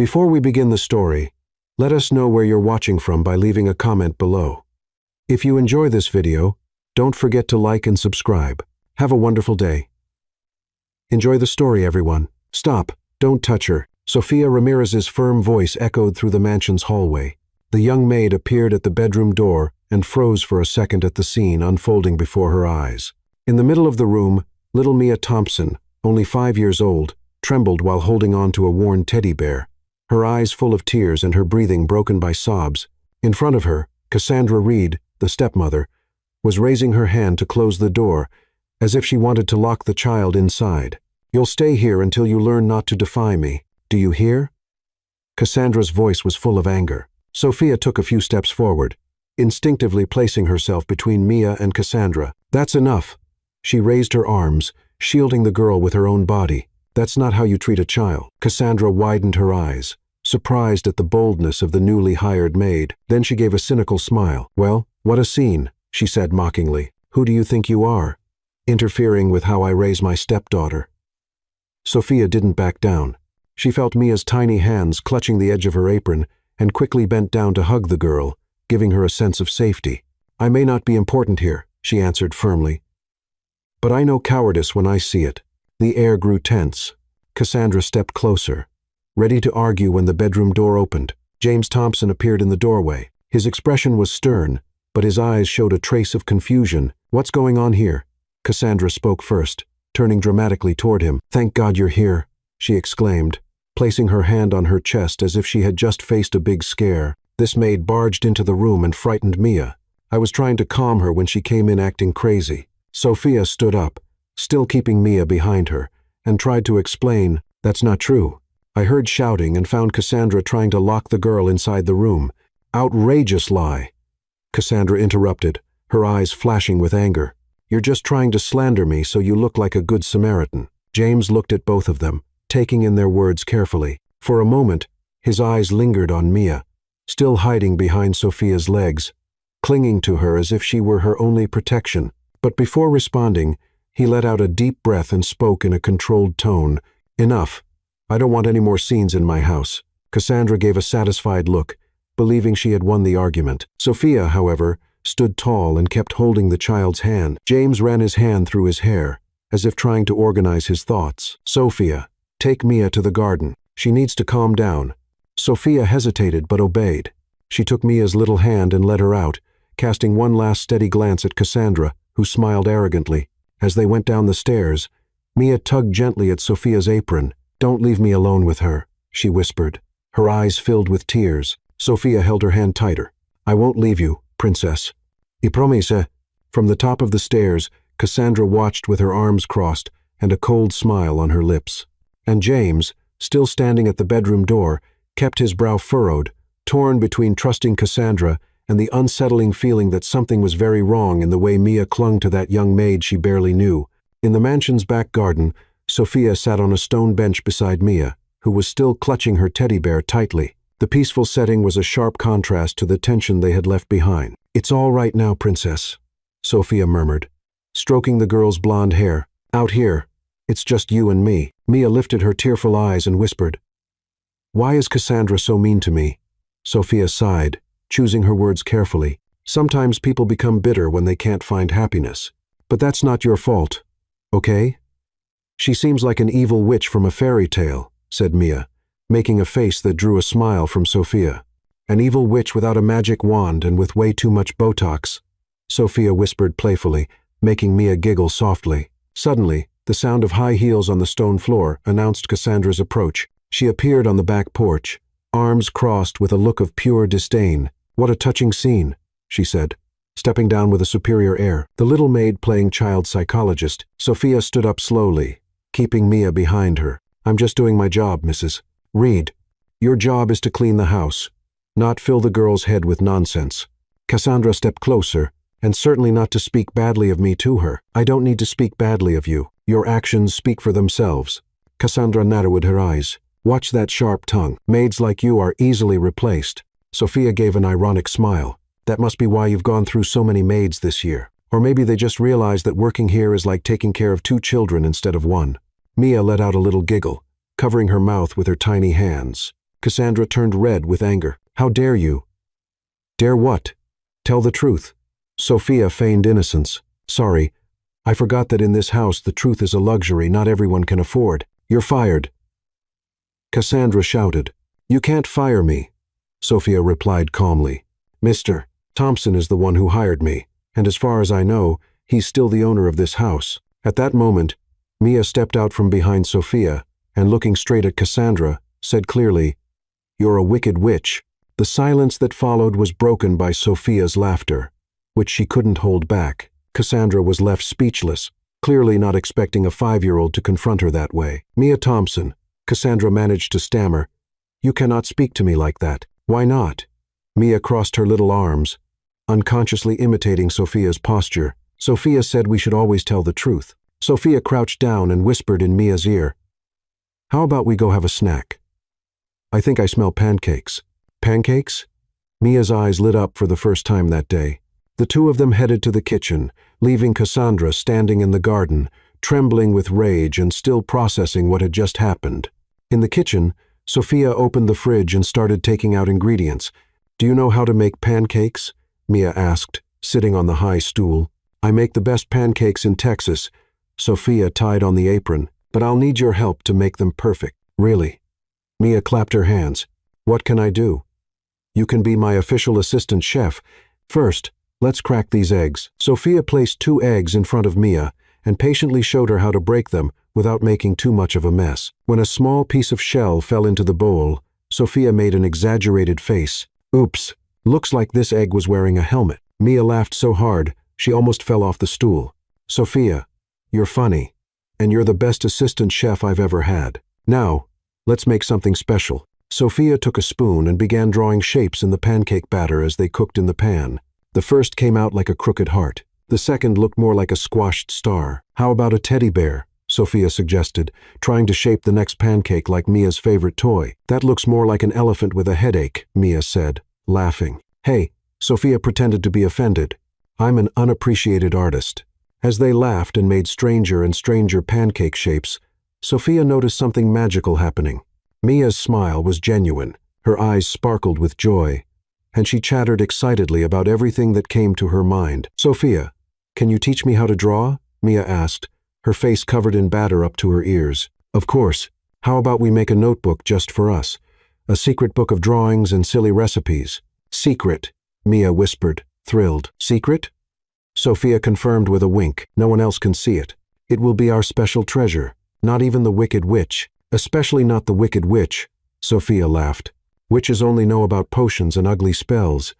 Before we begin the story, let us know where you're watching from by leaving a comment below. If you enjoy this video, don't forget to like and subscribe. Have a wonderful day. Enjoy the story, everyone. Stop, don't touch her. Sofia Ramirez's firm voice echoed through the mansion's hallway. The young maid appeared at the bedroom door and froze for a second at the scene unfolding before her eyes. In the middle of the room, little Mia Thompson, only 5 years old, trembled while holding on to a worn teddy bear, her eyes full of tears and her breathing broken by sobs. In front of her, Cassandra Reed, the stepmother, was raising her hand to close the door, as if she wanted to lock the child inside. "You'll stay here until you learn not to defy me. Do you hear?" Cassandra's voice was full of anger. Sofia took a few steps forward, instinctively placing herself between Mia and Cassandra. "That's enough." She raised her arms, shielding the girl with her own body. "That's not how you treat a child." Cassandra widened her eyes, surprised at the boldness of the newly hired maid. Then she gave a cynical smile. "Well, what a scene," she said mockingly. "Who do you think you are, interfering with how I raise my stepdaughter?" Sofia didn't back down. She felt Mia's tiny hands clutching the edge of her apron and quickly bent down to hug the girl, giving her a sense of safety. "I may not be important here," she answered firmly, "but I know cowardice when I see it." The air grew tense. Cassandra stepped closer, ready to argue when the bedroom door opened. James Thompson appeared in the doorway. His expression was stern, but his eyes showed a trace of confusion. "What's going on here?" Cassandra spoke first, turning dramatically toward him. "Thank God you're here," she exclaimed, placing her hand on her chest as if she had just faced a big scare. "This maid barged into the room and frightened Mia. I was trying to calm her when she came in acting crazy." Sofia stood up, still keeping Mia behind her, and tried to explain, "That's not true. I heard shouting and found Cassandra trying to lock the girl inside the room." "Outrageous lie!" Cassandra interrupted, her eyes flashing with anger. "You're just trying to slander me so you look like a good Samaritan." James looked at both of them, taking in their words carefully. For a moment, his eyes lingered on Mia, still hiding behind Sofia's legs, clinging to her as if she were her only protection. But before responding, he let out a deep breath and spoke in a controlled tone. "Enough. I don't want any more scenes in my house." Cassandra gave a satisfied look, believing she had won the argument. Sofia, however, stood tall and kept holding the child's hand. James ran his hand through his hair, as if trying to organize his thoughts. "Sofia, take Mia to the garden. She needs to calm down." Sofia hesitated but obeyed. She took Mia's little hand and led her out, casting one last steady glance at Cassandra, who smiled arrogantly. As they went down the stairs, Mia tugged gently at Sofia's apron. "Don't leave me alone with her," she whispered, her eyes filled with tears. Sofia held her hand tighter. "I won't leave you, princess. I promise." From the top of the stairs, Cassandra watched with her arms crossed and a cold smile on her lips. And James, still standing at the bedroom door, kept his brow furrowed, torn between trusting Cassandra and the unsettling feeling that something was very wrong in the way Mia clung to that young maid she barely knew. In the mansion's back garden, Sofia sat on a stone bench beside Mia, who was still clutching her teddy bear tightly. The peaceful setting was a sharp contrast to the tension they had left behind. "It's all right now, princess," Sofia murmured, stroking the girl's blonde hair. "Out here, it's just you and me." Mia lifted her tearful eyes and whispered, "Why is Cassandra so mean to me?" Sofia sighed, choosing her words carefully. "Sometimes people become bitter when they can't find happiness. But that's not your fault, okay?" "She seems like an evil witch from a fairy tale," said Mia, making a face that drew a smile from Sofia. "An evil witch without a magic wand and with way too much Botox," Sofia whispered playfully, making Mia giggle softly. Suddenly, the sound of high heels on the stone floor announced Cassandra's approach. She appeared on the back porch, arms crossed with a look of pure disdain. "What a touching scene," she said, stepping down with a superior air. The little maid playing child psychologist. Sofia stood up slowly, keeping Mia behind her. "I'm just doing my job, Mrs. Reed. Your job is to clean the house, not fill the girl's head with nonsense." Cassandra stepped closer, and certainly not to speak badly of me to her. "I don't need to speak badly of you. Your actions speak for themselves." Cassandra narrowed her eyes. "Watch that sharp tongue. Maids like you are easily replaced." Sofia gave an ironic smile. "That must be why you've gone through so many maids this year. Or maybe they just realized that working here is like taking care of 2 children instead of 1. Mia let out a little giggle, covering her mouth with her tiny hands. Cassandra turned red with anger. How dare you? Dare what? Tell the truth. Sophia feigned innocence. Sorry, I forgot that in this house the truth is a luxury not everyone can afford. You're fired. Cassandra shouted. You can't fire me. Sophia replied calmly. Mr. Thompson is the one who hired me, and as far as I know, he's still the owner of this house. At that moment, Mia stepped out from behind Sophia, and looking straight at Cassandra, said clearly, You're a wicked witch. The silence that followed was broken by Sophia's laughter, which she couldn't hold back. Cassandra was left speechless, clearly not expecting a 5-year-old to confront her that way. Mia Thompson, Cassandra managed to stammer, You cannot speak to me like that. Why not? Mia crossed her little arms, unconsciously imitating Sophia's posture. Sophia said we should always tell the truth. Sophia crouched down and whispered in Mia's ear, How about we go have a snack? I think I smell pancakes. Pancakes? Mia's eyes lit up for the first time that day. The two of them headed to the kitchen, leaving Cassandra standing in the garden, trembling with rage and still processing what had just happened. In the kitchen, Sophia opened the fridge and started taking out ingredients. Do you know how to make pancakes? Mia asked, sitting on the high stool. I make the best pancakes in Texas. Sophia tied on the apron, but I'll need your help to make them perfect. Really? Mia clapped her hands. What can I do? You can be my official assistant chef. First, let's crack these eggs. Sophia placed 2 eggs in front of Mia and patiently showed her how to break them without making too much of a mess. When a small piece of shell fell into the bowl, Sophia made an exaggerated face. Oops, looks like this egg was wearing a helmet. Mia laughed so hard, she almost fell off the stool. Sophia, you're funny, and you're the best assistant chef I've ever had. Now, let's make something special. Sophia took a spoon and began drawing shapes in the pancake batter as they cooked in the pan. The first came out like a crooked heart. The second looked more like a squashed star. How about a teddy bear? Sophia suggested, trying to shape the next pancake like Mia's favorite toy. That looks more like an elephant with a headache, Mia said, laughing. Hey, Sophia pretended to be offended. I'm an unappreciated artist. As they laughed and made stranger and stranger pancake shapes, Sophia noticed something magical happening. Mia's smile was genuine. Her eyes sparkled with joy, and she chattered excitedly about everything that came to her mind. Sophia, can you teach me how to draw? Mia asked, her face covered in batter up to her ears. Of course. How about we make a notebook just for us? A secret book of drawings and silly recipes. Secret, Mia whispered, thrilled. Secret? Sophia confirmed with a wink. No one else can see it. It will be our special treasure. Not even the Wicked Witch. Especially not the Wicked Witch, Sophia laughed. Witches only know about potions and ugly spells.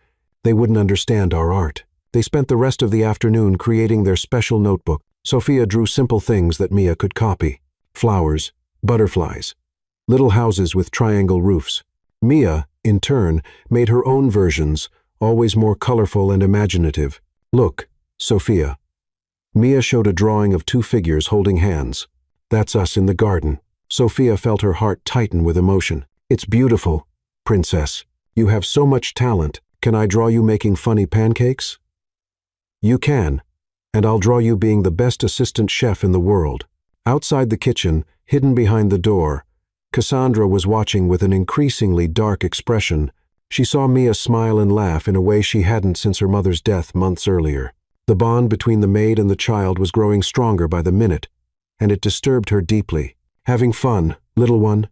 They wouldn't understand our art. They spent the rest of the afternoon creating their special notebook. Sophia drew simple things that Mia could copy. Flowers, butterflies, little houses with triangle roofs. Mia, in turn, made her own versions, always more colorful and imaginative. Look, Sophia. Mia showed a drawing of 2 figures holding hands. That's us in the garden. Sophia felt her heart tighten with emotion. It's beautiful, Princess. You have so much talent. Can I draw you making funny pancakes? You can, and I'll draw you being the best assistant chef in the world. Outside the kitchen, hidden behind the door, Cassandra was watching with an increasingly dark expression. She saw Mia smile and laugh in a way she hadn't since her mother's death months earlier. The bond between the maid and the child was growing stronger by the minute, and it disturbed her deeply. Having fun, little one?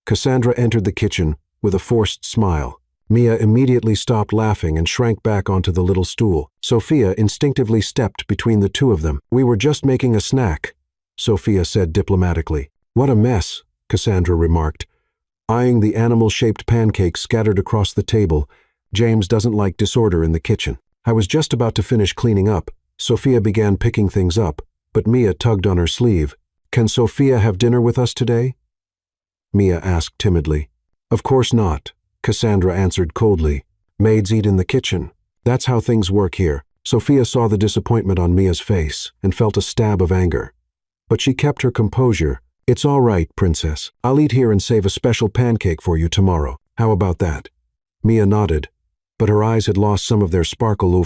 Cassandra entered the kitchen with a forced smile. Mia immediately stopped laughing and shrank back onto the little stool. Sophia instinctively stepped between the two of them. We were just making a snack, Sophia said diplomatically. What a mess, Cassandra remarked, eyeing the animal-shaped pancakes scattered across the table. James doesn't like disorder in the kitchen. I was just about to finish cleaning up. Sophia began picking things up, but Mia tugged on her sleeve. Can Sophia have dinner with us today? Mia asked timidly. Of course not, Cassandra answered coldly. Maids eat in the kitchen. That's how things work here. Sophia saw the disappointment on Mia's face and felt a stab of anger. But she kept her composure. It's all right, Princess. I'll eat here and save a special pancake for you tomorrow. How about that? Mia nodded, but her eyes had lost some of their sparkle.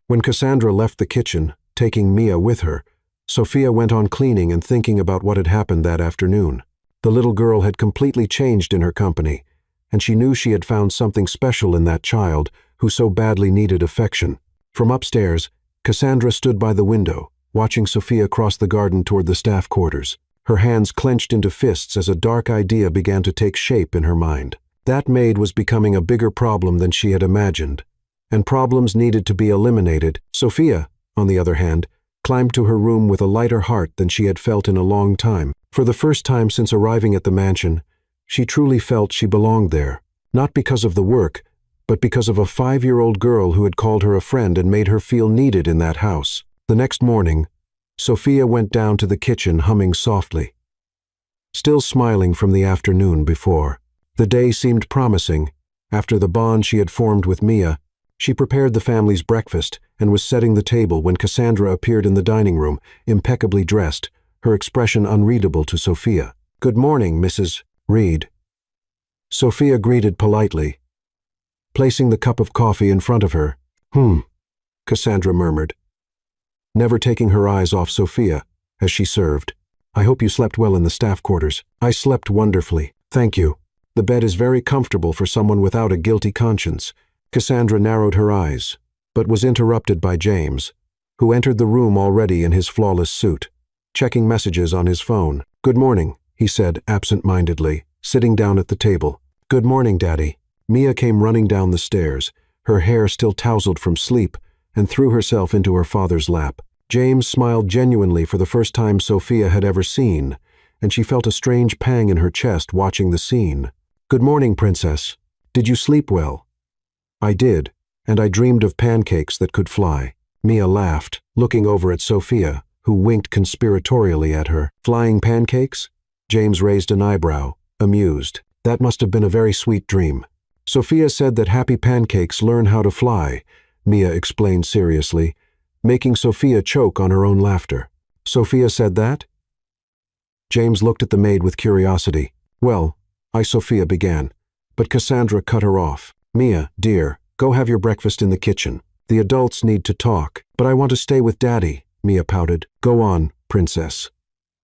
When Cassandra left the kitchen, taking Mia with her, Sophia went on cleaning and thinking about what had happened that afternoon. The little girl had completely changed in her company, and she knew she had found something special in that child who so badly needed affection. From upstairs, Cassandra stood by the window, watching Sophia cross the garden toward the staff quarters. Her hands clenched into fists as a dark idea began to take shape in her mind. That maid was becoming a bigger problem than she had imagined, and problems needed to be eliminated. Sophia, on the other hand, climbed to her room with a lighter heart than she had felt in a long time. For the first time since arriving at the mansion, she truly felt she belonged there, not because of the work, but because of a 5-year-old girl who had called her a friend and made her feel needed in that house. The next morning, Sophia went down to the kitchen humming softly, still smiling from the afternoon before. The day seemed promising. After the bond she had formed with Mia, she prepared the family's breakfast and was setting the table when Cassandra appeared in the dining room, impeccably dressed, her expression unreadable to Sophia. "Good morning, Mrs. Reed." Sophia greeted politely, placing the cup of coffee in front of her. Cassandra murmured, never taking her eyes off Sophia as she served. "I hope you slept well in the staff quarters." "I slept wonderfully, thank you. The bed is very comfortable for someone without a guilty conscience." Cassandra narrowed her eyes, but was interrupted by James, who entered the room already in his flawless suit, checking messages on his phone. "Good morning," he said absent-mindedly, sitting down at the table. "Good morning, Daddy." Mia came running down the stairs, her hair still tousled from sleep, and threw herself into her father's lap. James smiled genuinely for the first time Sophia had ever seen, and she felt a strange pang in her chest watching the scene. "Good morning, Princess. Did you sleep well?" "I did, and I dreamed of pancakes that could fly." Mia laughed, looking over at Sophia, who winked conspiratorially at her. "Flying pancakes?" James raised an eyebrow, amused. "That must have been a very sweet dream." "Sophia said that happy pancakes learn how to fly," Mia explained seriously, making Sophia choke on her own laughter. "Sophia said that?" James looked at the maid with curiosity. "Well, Sophia began, but Cassandra cut her off. "Mia, dear, go have your breakfast in the kitchen. The adults need to talk." "But I want to stay with Daddy," Mia pouted. "Go on, Princess."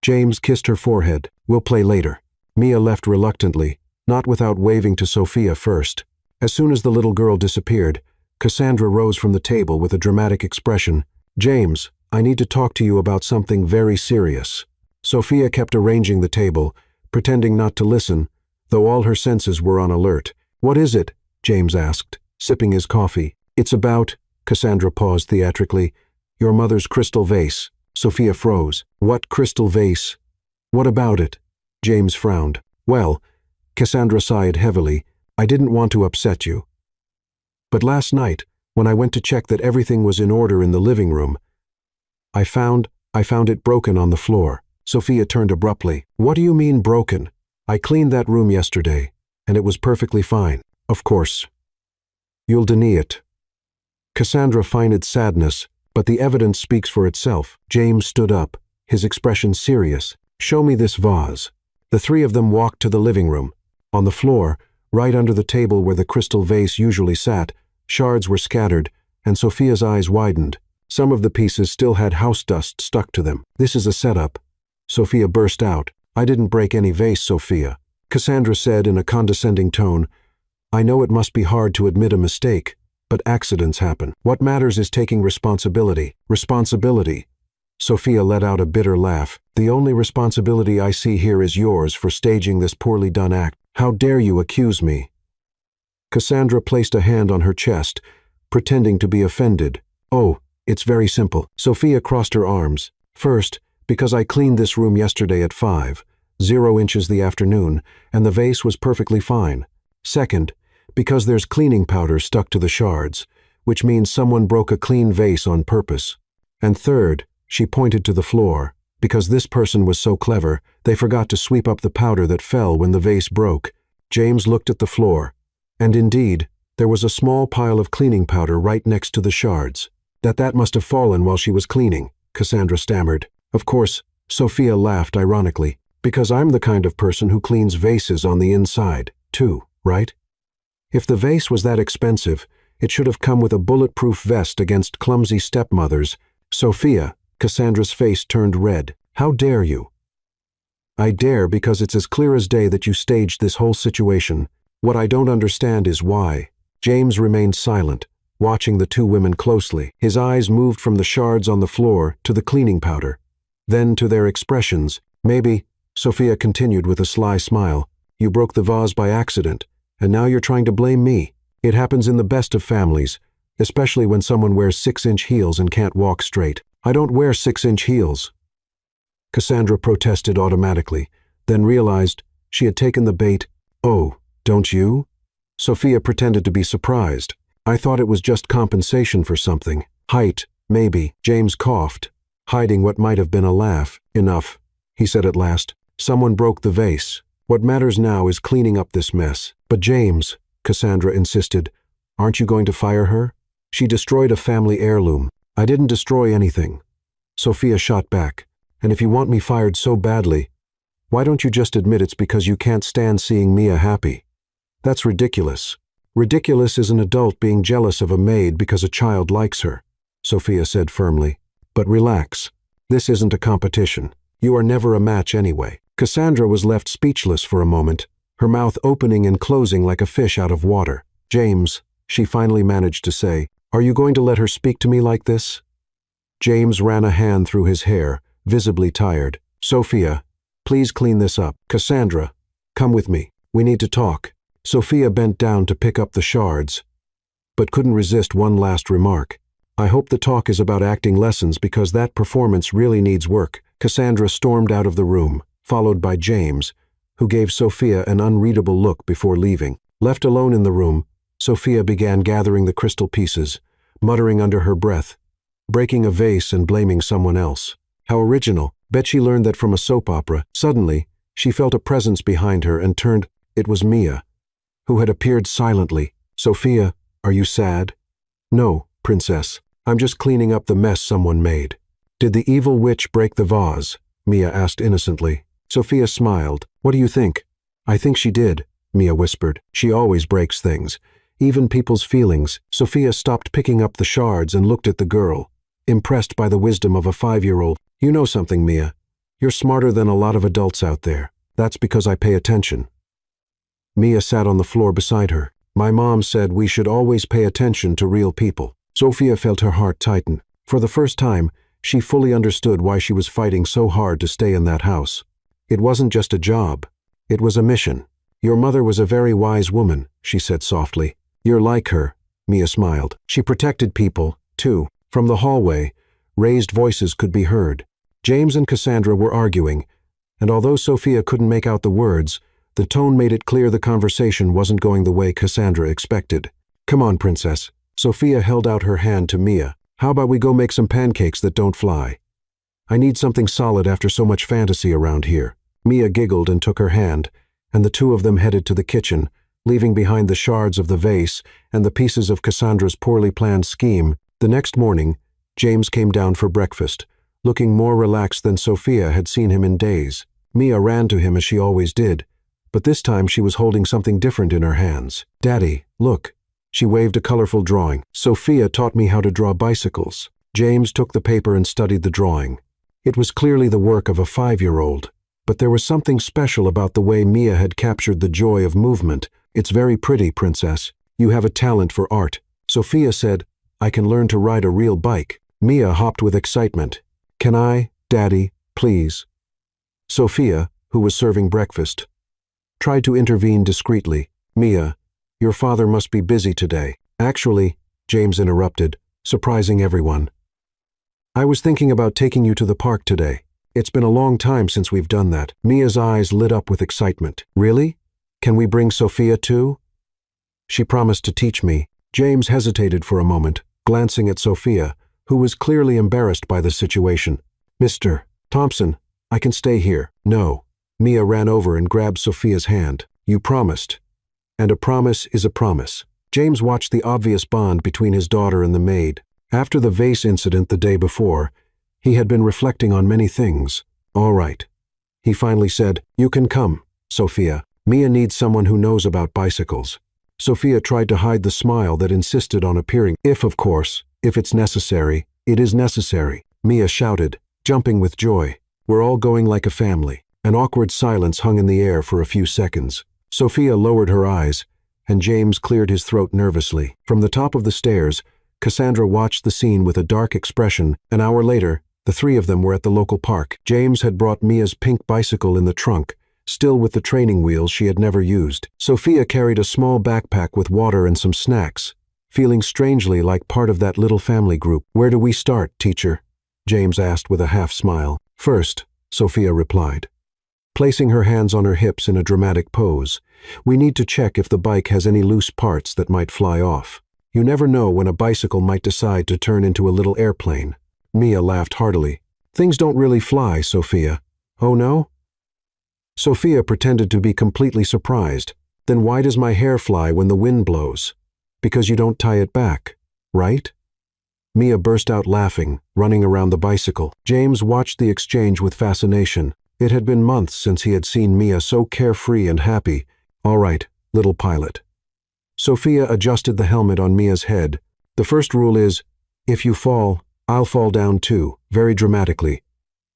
James kissed her forehead. "We'll play later." Mia left reluctantly, not without waving to Sophia first. As soon as the little girl disappeared, Cassandra rose from the table with a dramatic expression. "James, I need to talk to you about something very serious." Sophia kept arranging the table, pretending not to listen, though all her senses were on alert. "What is it?" James asked, sipping his coffee. "It's about," Cassandra paused theatrically, "your mother's crystal vase." Sophia froze. "What crystal vase? What about it?" James frowned. "Well," Cassandra sighed heavily, "I didn't want to upset you. But last night, when I went to check that everything was in order in the living room, I found it broken on the floor." Sophia turned abruptly. "What do you mean broken? I cleaned that room yesterday, and it was perfectly fine." "Of course. You'll deny it." Cassandra feigned sadness, but the evidence speaks for itself. James stood up, his expression serious. "Show me this vase." The three of them walked to the living room. On the floor, right under the table where the crystal vase usually sat, shards were scattered, and Sophia's eyes widened. Some of the pieces still had house dust stuck to them. "This is a setup," Sophia burst out. "I didn't break any vase, Sophia." Cassandra said in a condescending tone, "I know it must be hard to admit a mistake, but accidents happen. What matters is taking responsibility." "Responsibility?" Sophia let out a bitter laugh. "The only responsibility I see here is yours for staging this poorly done act. How dare you accuse me?" Cassandra placed a hand on her chest, pretending to be offended. "Oh, it's very simple." Sophia crossed her arms. "First, because I cleaned this room yesterday at 5:00 the afternoon, and the vase was perfectly fine. Second, because there's cleaning powder stuck to the shards, which means someone broke a clean vase on purpose. And third, she pointed to the floor, because this person was so clever, they forgot to sweep up the powder that fell when the vase broke." James looked at the floor, and indeed, there was a small pile of cleaning powder right next to the shards. That must have fallen while she was cleaning," Cassandra stammered. "Of course," Sophia laughed ironically, "because I'm the kind of person who cleans vases on the inside, too, right? If the vase was that expensive, it should have come with a bulletproof vest against clumsy stepmothers." "Sophia," Cassandra's face turned red. "How dare you?" I dare because it's as clear as day that you staged this whole situation. What I don't understand is why." James remained silent, watching the two women closely. His eyes moved from the shards on the floor to the cleaning powder, then to their expressions. "Maybe," Sophia continued with a sly smile, "you broke the vase by accident, and now you're trying to blame me. It happens in the best of families, especially when someone wears 6-inch heels and can't walk straight." "I don't wear 6-inch heels," Cassandra protested automatically, then realized she had taken the bait. "Oh, don't you?" Sophia pretended to be surprised. "I thought it was just compensation for something. Height, maybe." James coughed, hiding what might have been a laugh. "Enough," he said at last. "Someone broke the vase. What matters now is cleaning up this mess." "But James," Cassandra insisted, "aren't you going to fire her? She destroyed a family heirloom." "I didn't destroy anything," Sophia shot back. "And if you want me fired so badly, why don't you just admit it's because you can't stand seeing Mia happy? That's ridiculous." "Ridiculous is an adult being jealous of a maid because a child likes her," Sophia said firmly. "But relax. This isn't a competition. You are never a match anyway." Cassandra was left speechless for a moment, her mouth opening and closing like a fish out of water. "James," she finally managed to say, "are you going to let her speak to me like this?" James ran a hand through his hair, visibly tired. "Sophia, please clean this up. Cassandra, come with me. We need to talk." Sophia bent down to pick up the shards, but couldn't resist one last remark. "I hope the talk is about acting lessons because that performance really needs work." Cassandra stormed out of the room, followed by James, who gave Sophia an unreadable look before leaving. Left alone in the room, Sophia began gathering the crystal pieces, muttering under her breath, breaking a vase and blaming someone else. How original. Bet she learned that from a soap opera. Suddenly, she felt a presence behind her and turned. It was Mia, who had appeared silently. "Sophia, are you sad?" "No, princess. I'm just cleaning up the mess someone made." "Did the evil witch break the vase?" Mia asked innocently. Sophia smiled. "What do you think?" "I think she did," Mia whispered. "She always breaks things, even people's feelings." Sophia stopped picking up the shards and looked at the girl, impressed by the wisdom of a 5-year-old. "You know something, Mia. You're smarter than a lot of adults out there. That's because I pay attention." Mia sat on the floor beside her. "My mom said we should always pay attention to real people." Sophia felt her heart tighten. For the first time, she fully understood why she was fighting so hard to stay in that house. It wasn't just a job. It was a mission. "Your mother was a very wise woman," she said softly. "You're like her," Mia smiled. "She protected people, too." From the hallway, raised voices could be heard. James and Cassandra were arguing, and although Sophia couldn't make out the words, the tone made it clear the conversation wasn't going the way Cassandra expected. "Come on, princess." Sophia held out her hand to Mia. "How about we go make some pancakes that don't fly? I need something solid after so much fantasy around here." Mia giggled and took her hand, and the two of them headed to the kitchen, leaving behind the shards of the vase and the pieces of Cassandra's poorly planned scheme. The next morning, James came down for breakfast, looking more relaxed than Sophia had seen him in days. Mia ran to him as she always did, but this time she was holding something different in her hands. "Daddy, look." She waved a colorful drawing. "Sophia taught me how to draw bicycles." James took the paper and studied the drawing. It was clearly the work of a 5-year-old, but there was something special about the way Mia had captured the joy of movement. "It's very pretty, princess. You have a talent for art." Sophia said, "I can learn to ride a real bike." Mia hopped with excitement. "Can I, Daddy, please?" Sophia, who was serving breakfast, tried to intervene discreetly. "Mia, your father must be busy today." "Actually," James interrupted, surprising everyone, "I was thinking about taking you to the park today. It's been a long time since we've done that." Mia's eyes lit up with excitement. "Really? Can we bring Sophia too?" "She promised to teach me." James hesitated for a moment, glancing at Sophia, who was clearly embarrassed by the situation. "Mr. Thompson, I can stay here." "No." Mia ran over and grabbed Sophia's hand. "You promised. And a promise is a promise." James watched the obvious bond between his daughter and the maid. After the vase incident the day before, he had been reflecting on many things. "All right," he finally said. "You can come, Sophia. Mia needs someone who knows about bicycles." Sophia tried to hide the smile that insisted on appearing. Of course, if it's necessary, it is necessary," Mia shouted, jumping with joy. "We're all going like a family." An awkward silence hung in the air for a few seconds. Sophia lowered her eyes, and James cleared his throat nervously. From the top of the stairs, Cassandra watched the scene with a dark expression. An hour later, the three of them were at the local park. James had brought Mia's pink bicycle in the trunk, still with the training wheels she had never used. Sophia carried a small backpack with water and some snacks, feeling strangely like part of that little family group. "Where do we start, teacher?" James asked with a half-smile. "First," Sophia replied, placing her hands on her hips in a dramatic pose, "we need to check if the bike has any loose parts that might fly off. You never know when a bicycle might decide to turn into a little airplane." Mia laughed heartily. "Things don't really fly, Sophia." "Oh no?" Sophia pretended to be completely surprised. "Then why does my hair fly when the wind blows?" "Because you don't tie it back, right?" Mia burst out laughing, running around the bicycle. James watched the exchange with fascination. It had been months since he had seen Mia so carefree and happy. "All right, little pilot." Sophia adjusted the helmet on Mia's head. "The first rule is, if you fall, I'll fall down too," very dramatically.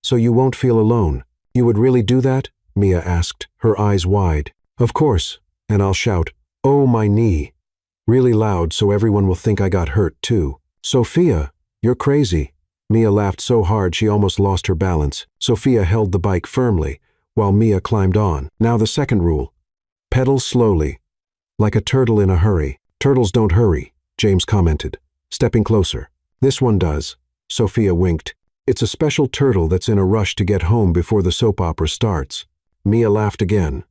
"So you won't feel alone." "You would really do that?" Mia asked, her eyes wide. "Of course." "And I'll shout, 'Oh, my knee,' really loud so everyone will think I got hurt too." "Sophia, you're crazy." Mia laughed so hard she almost lost her balance. Sophia held the bike firmly, while Mia climbed on. "Now the second rule. Pedal slowly, like a turtle in a hurry." "Turtles don't hurry," James commented, stepping closer. "This one does." Sophia winked. "It's a special turtle that's in a rush to get home before the soap opera starts." Mia laughed again,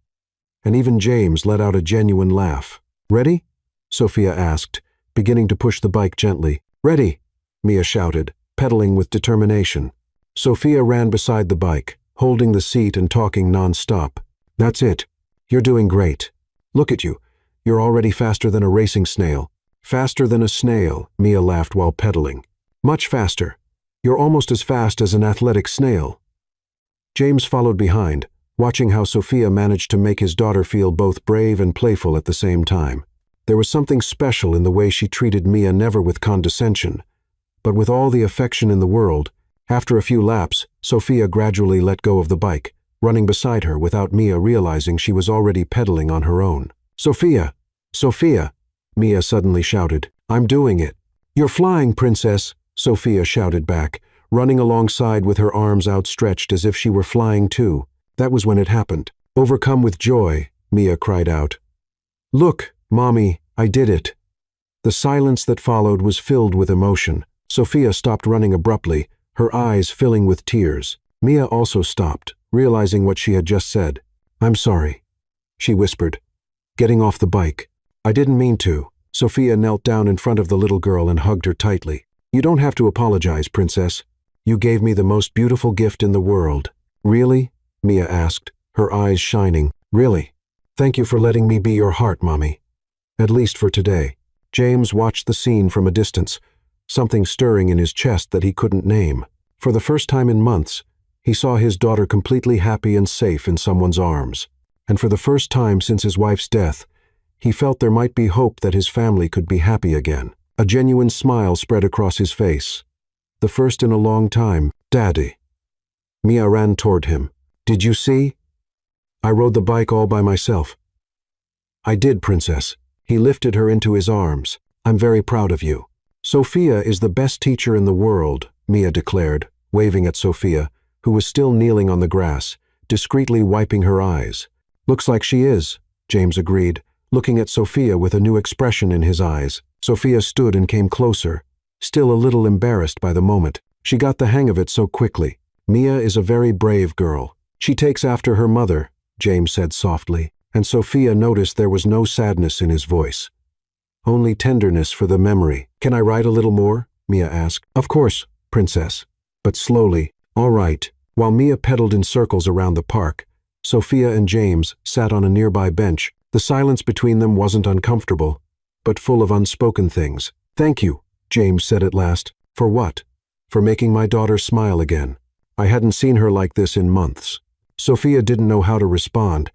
and even James let out a genuine laugh. "Ready?" Sophia asked, beginning to push the bike gently. "Ready," Mia shouted, pedaling with determination. Sophia ran beside the bike, holding the seat and talking non-stop. "That's it. You're doing great. Look at you. You're already faster than a racing snail." "Faster than a snail," Mia laughed while pedaling. "Much faster. You're almost as fast as an athletic snail." James followed behind, watching how Sophia managed to make his daughter feel both brave and playful at the same time. There was something special in the way she treated Mia, never with condescension, but with all the affection in the world. After a few laps, Sophia gradually let go of the bike, running beside her without Mia realizing she was already pedaling on her own. "Sophia! Sophia!" Mia suddenly shouted. "I'm doing it." "You're flying, princess!" Sophia shouted back, running alongside with her arms outstretched as if she were flying too. That was when it happened. Overcome with joy, Mia cried out, "Look, Mommy, I did it." The silence that followed was filled with emotion. Sophia stopped running abruptly, her eyes filling with tears. Mia also stopped, realizing what she had just said. "I'm sorry," she whispered, getting off the bike. "I didn't mean to." Sophia knelt down in front of the little girl and hugged her tightly. "You don't have to apologize, princess. You gave me the most beautiful gift in the world." "Really?" Mia asked, her eyes shining. "Really. Thank you for letting me be your heart, Mommy. At least for today." James watched the scene from a distance, something stirring in his chest that he couldn't name. For the first time in months, he saw his daughter completely happy and safe in someone's arms. And for the first time since his wife's death, he felt there might be hope that his family could be happy again. A genuine smile spread across his face. The first in a long time. "Daddy." Mia ran toward him. "Did you see? I rode the bike all by myself." "I did, princess." He lifted her into his arms. "I'm very proud of you." "Sophia is the best teacher in the world," Mia declared, waving at Sophia, who was still kneeling on the grass, discreetly wiping her eyes. "Looks like she is," James agreed, looking at Sophia with a new expression in his eyes. Sophia stood and came closer, still a little embarrassed by the moment. She got the hang of it so quickly. "Mia is a very brave girl. She takes after her mother," James said softly, and Sophia noticed there was no sadness in his voice, only tenderness for the memory. "Can I ride a little more?" Mia asked. "Of course, princess, but slowly." "All right." While Mia pedaled in circles around the park, Sophia and James sat on a nearby bench. The silence between them wasn't uncomfortable, but full of unspoken things. "Thank you," James said at last. "For what?" "For making my daughter smile again. I hadn't seen her like this in months." Sophia didn't know how to respond,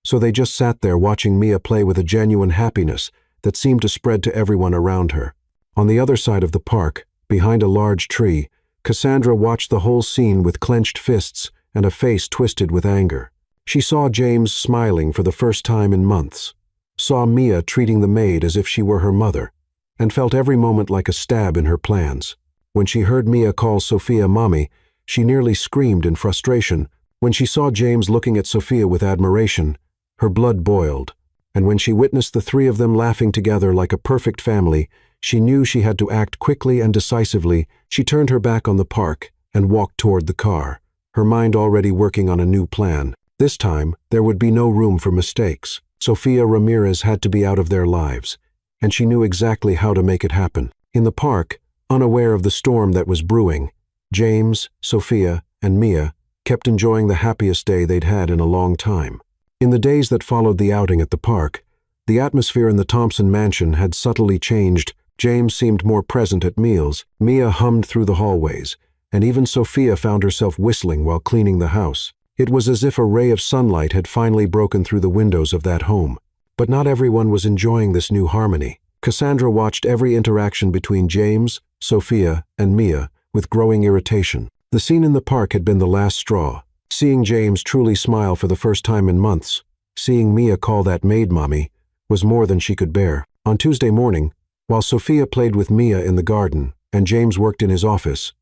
so they just sat there watching Mia play with a genuine happiness that seemed to spread to everyone around her. On the other side of the park, behind a large tree, Cassandra watched the whole scene with clenched fists and a face twisted with anger. She saw James smiling for the first time in months, saw Mia treating the maid as if she were her mother, and felt every moment like a stab in her plans. When she heard Mia call Sophia Mommy, she nearly screamed in frustration. When she saw James looking at Sophia with admiration, her blood boiled, and when she witnessed the three of them laughing together like a perfect family, she knew she had to act quickly and decisively. She turned her back on the park and walked toward the car, her mind already working on a new plan. This time, there would be no room for mistakes. Sofia Ramirez had to be out of their lives, and she knew exactly how to make it happen. In the park, unaware of the storm that was brewing, James, Sophia, and Mia kept enjoying the happiest day they'd had in a long time. In the days that followed the outing at the park, the atmosphere in the Thompson mansion had subtly changed. James seemed more present at meals, Mia hummed through the hallways, and even Sophia found herself whistling while cleaning the house. It was as if a ray of sunlight had finally broken through the windows of that home. But not everyone was enjoying this new harmony. Cassandra watched every interaction between James, Sophia, and Mia with growing irritation. The scene in the park had been the last straw. Seeing James truly smile for the first time in months, seeing Mia call that maid mommy, was more than she could bear. On Tuesday morning, while Sophia played with Mia in the garden and James worked in his office,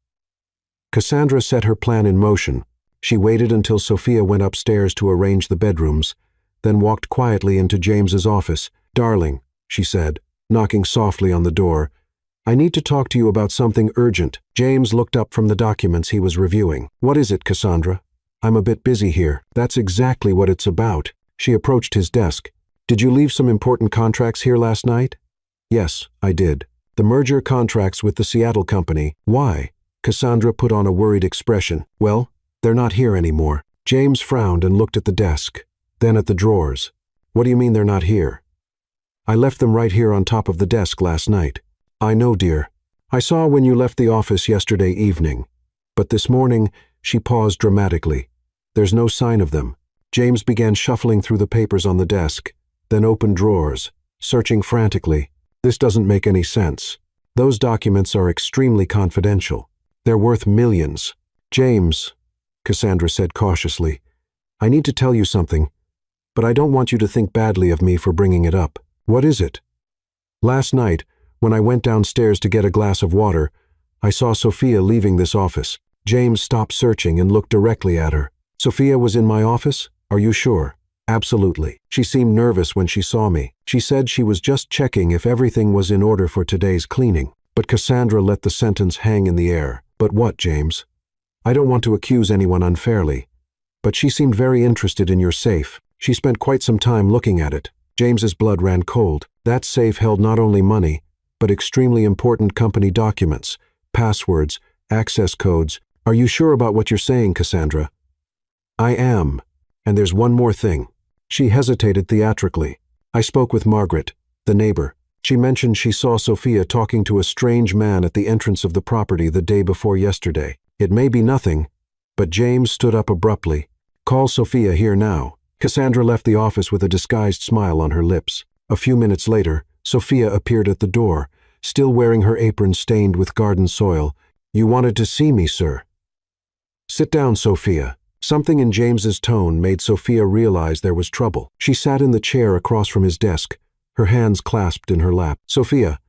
Cassandra set her plan in motion. She waited until Sophia went upstairs to arrange the bedrooms, then walked quietly into James's office. "Darling," she said, knocking softly on the door, "I need to talk to you about something urgent." James looked up from the documents he was reviewing. "What is it, Cassandra?" "I'm a bit busy here." "That's exactly what it's about." She approached his desk. "Did you leave some important contracts here last night?" "Yes, I did. The merger contracts with the Seattle company." "Why?" Cassandra put on a worried expression. "Well, they're not here anymore." James frowned and looked at the desk, then at the drawers. "What do you mean they're not here?" "I left them right here on top of the desk last night." "I know, dear. I saw when you left the office yesterday evening. But this morning," she paused dramatically, "there's no sign of them." James began shuffling through the papers on the desk, then opened drawers, searching frantically. "This doesn't make any sense. Those documents are extremely confidential. They're worth millions." "James," Cassandra said cautiously, "I need to tell you something, but I don't want you to think badly of me for bringing it up." "What is it?" "Last night, when I went downstairs to get a glass of water, I saw Sophia leaving this office." James stopped searching and looked directly at her. "Sophia was in my office? Are you sure?" "Absolutely. She seemed nervous when she saw me. She said she was just checking if everything was in order for today's cleaning." But Cassandra let the sentence hang in the air. "But what, James? I don't want to accuse anyone unfairly, but she seemed very interested in your safe. She spent quite some time looking at it." James's blood ran cold. That safe held not only money, but extremely important company documents, passwords, access codes. "Are you sure about what you're saying, Cassandra?" "I am. And there's one more thing." She hesitated theatrically. "I spoke with Margaret, the neighbor. She mentioned she saw Sophia talking to a strange man at the entrance of the property the day before yesterday. It may be nothing," but James stood up abruptly. "Call Sophia here now." Cassandra left the office with a disguised smile on her lips. A few minutes later, Sophia appeared at the door, still wearing her apron stained with garden soil. "You wanted to see me, sir." "Sit down, Sophia." Something in James's tone made Sophia realize there was trouble. She sat in the chair across from his desk, her hands clasped in her lap. "Sophia,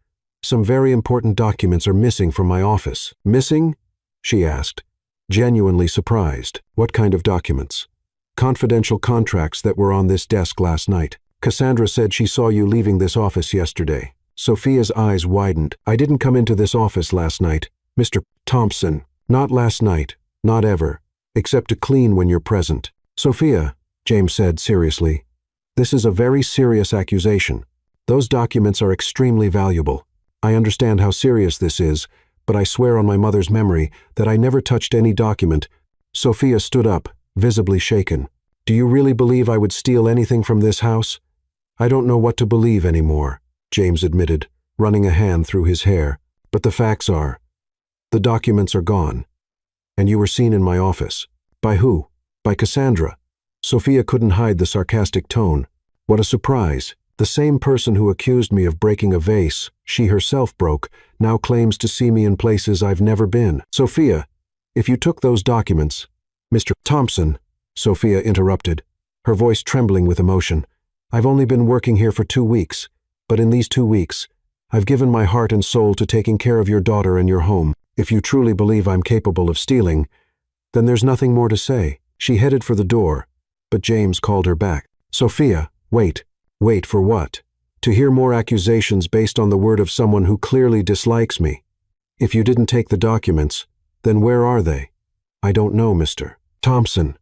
some very important documents are missing from my office." "Missing?" she asked, genuinely surprised. "What kind of documents?" "Confidential contracts that were on this desk last night. Cassandra said she saw you leaving this office yesterday." Sophia's eyes widened. "I didn't come into this office last night, Mr. Thompson. Not last night, not ever, except to clean when you're present." "Sophia," James said seriously, "this is a very serious accusation. Those documents are extremely valuable. I understand how serious this is, but I swear on my mother's memory that I never touched any document." Sophia stood up, visibly shaken. "Do you really believe I would steal anything from this house?" "I don't know what to believe anymore," James admitted, running a hand through his hair. "But the facts are, the documents are gone. And you were seen in my office." "By who?" "By Cassandra." Sophia couldn't hide the sarcastic tone. "What a surprise. The same person who accused me of breaking a vase she herself broke now claims to see me in places I've never been." "Sophia, if you took those documents, Mr. Thompson, Sophia interrupted, her voice trembling with emotion. I've only been working here for 2 weeks, but in these 2 weeks, I've given my heart and soul to taking care of your daughter and your home. If you truly believe I'm capable of stealing, then there's nothing more to say. She headed for the door, but James called her back. Sophia, wait. Wait for what? To hear more accusations based on the word of someone who clearly dislikes me. If you didn't take the documents, then where are they? I don't know, Mr. Thompson,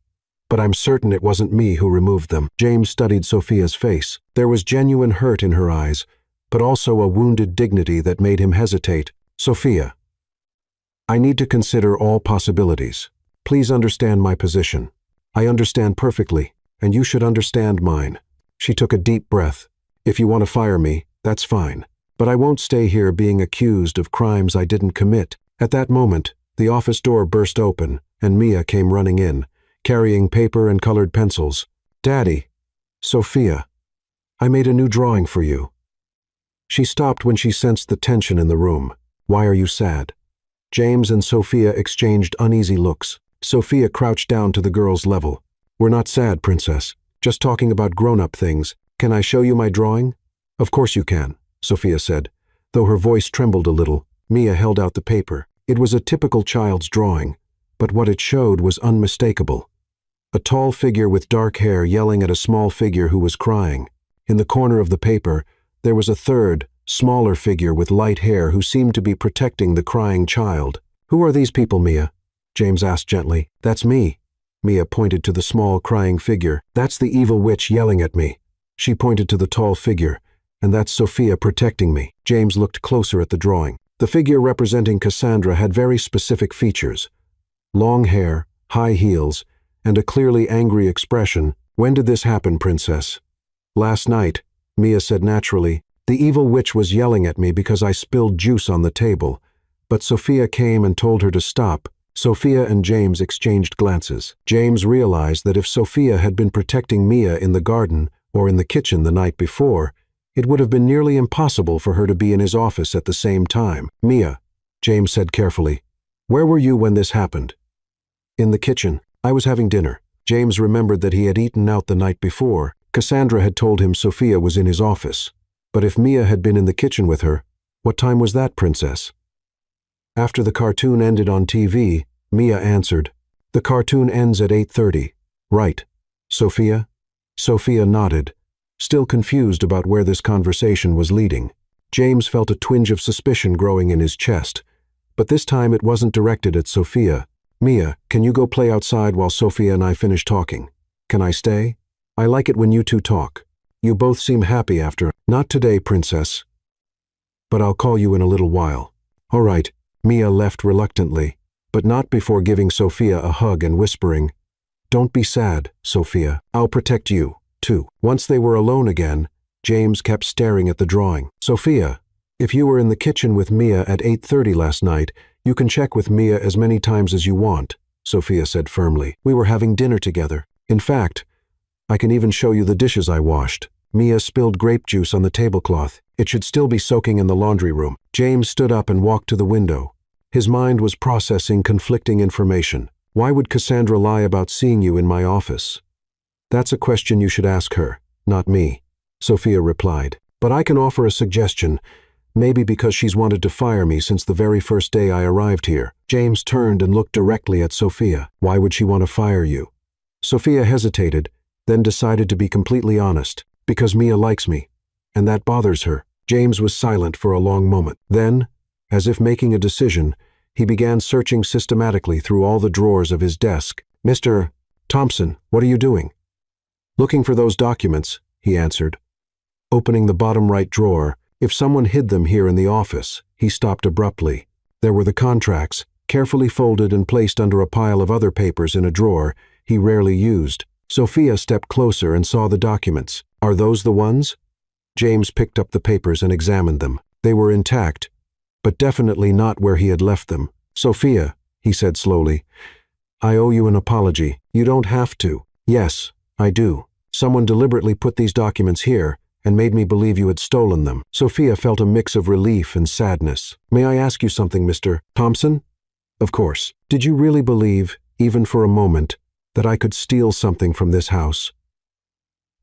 but I'm certain it wasn't me who removed them. James studied Sophia's face. There was genuine hurt in her eyes, but also a wounded dignity that made him hesitate. Sophia, I need to consider all possibilities. Please understand my position. I understand perfectly, and you should understand mine. She took a deep breath. If you want to fire me, that's fine. But I won't stay here being accused of crimes I didn't commit. At that moment, the office door burst open, and Mia came running in, carrying paper and colored pencils. Daddy, Sophia, I made a new drawing for you. She stopped when she sensed the tension in the room. Why are you sad? James and Sophia exchanged uneasy looks. Sophia crouched down to the girl's level. We're not sad, Princess. Just talking about grown-up things. Can I show you my drawing? Of course you can, Sophia said. Though her voice trembled a little, Mia held out the paper. It was a typical child's drawing, but what it showed was unmistakable. A tall figure with dark hair yelling at a small figure who was crying. In the corner of the paper, there was a third, smaller figure with light hair who seemed to be protecting the crying child. Who are these people, Mia? James asked gently. That's me. Mia pointed to the small, crying figure. That's the evil witch yelling at me. She pointed to the tall figure. And that's Sophia protecting me. James looked closer at the drawing. The figure representing Cassandra had very specific features. Long hair, high heels, and a clearly angry expression. When did this happen, Princess? Last night, Mia said naturally. The evil witch was yelling at me because I spilled juice on the table. But Sophia came and told her to stop. Sophia and James exchanged glances. James realized that if Sophia had been protecting Mia in the garden or in the kitchen the night before, it would have been nearly impossible for her to be in his office at the same time. Mia, James said carefully, where were you when this happened? In the kitchen. I was having dinner. James remembered that he had eaten out the night before. Cassandra had told him Sophia was in his office. But if Mia had been in the kitchen with her, what time was that, Princess? After the cartoon ended on TV, Mia answered, The cartoon ends at 8:30. Right. Sophia? Sophia nodded, still confused about where this conversation was leading. James felt a twinge of suspicion growing in his chest, but this time it wasn't directed at Sophia. Mia, can you go play outside while Sophia and I finish talking? Can I stay? I like it when you two talk. You both seem happy after. Not today, Princess. But I'll call you in a little while. All right. Mia left reluctantly, but not before giving Sophia a hug and whispering, Don't be sad, Sophia. I'll protect you, too. Once they were alone again, James kept staring at the drawing. Sophia, if you were in the kitchen with Mia at 8:30 last night, you can check with Mia as many times as you want, Sophia said firmly. We were having dinner together. In fact, I can even show you the dishes I washed. Mia spilled grape juice on the tablecloth. It should still be soaking in the laundry room. James stood up and walked to the window. His mind was processing conflicting information. Why would Cassandra lie about seeing you in my office? That's a question you should ask her, not me, Sophia replied. But I can offer a suggestion, maybe because she's wanted to fire me since the very first day I arrived here. James turned and looked directly at Sophia. Why would she want to fire you? Sophia hesitated, then decided to be completely honest. Because Mia likes me, and that bothers her. James was silent for a long moment. Then, as if making a decision, he began searching systematically through all the drawers of his desk. Mr. Thompson, what are you doing? Looking for those documents, he answered. Opening the bottom right drawer, if someone hid them here in the office, he stopped abruptly. There were the contracts, carefully folded and placed under a pile of other papers in a drawer he rarely used. Sophia stepped closer and saw the documents. Are those the ones? James picked up the papers and examined them. They were intact, but definitely not where he had left them. Sophia, he said slowly, I owe you an apology. You don't have to. Yes, I do. Someone deliberately put these documents here and made me believe you had stolen them. Sophia felt a mix of relief and sadness. May I ask you something, Mr. Thompson? Of course. Did you really believe even for a moment, that I could steal something from this house.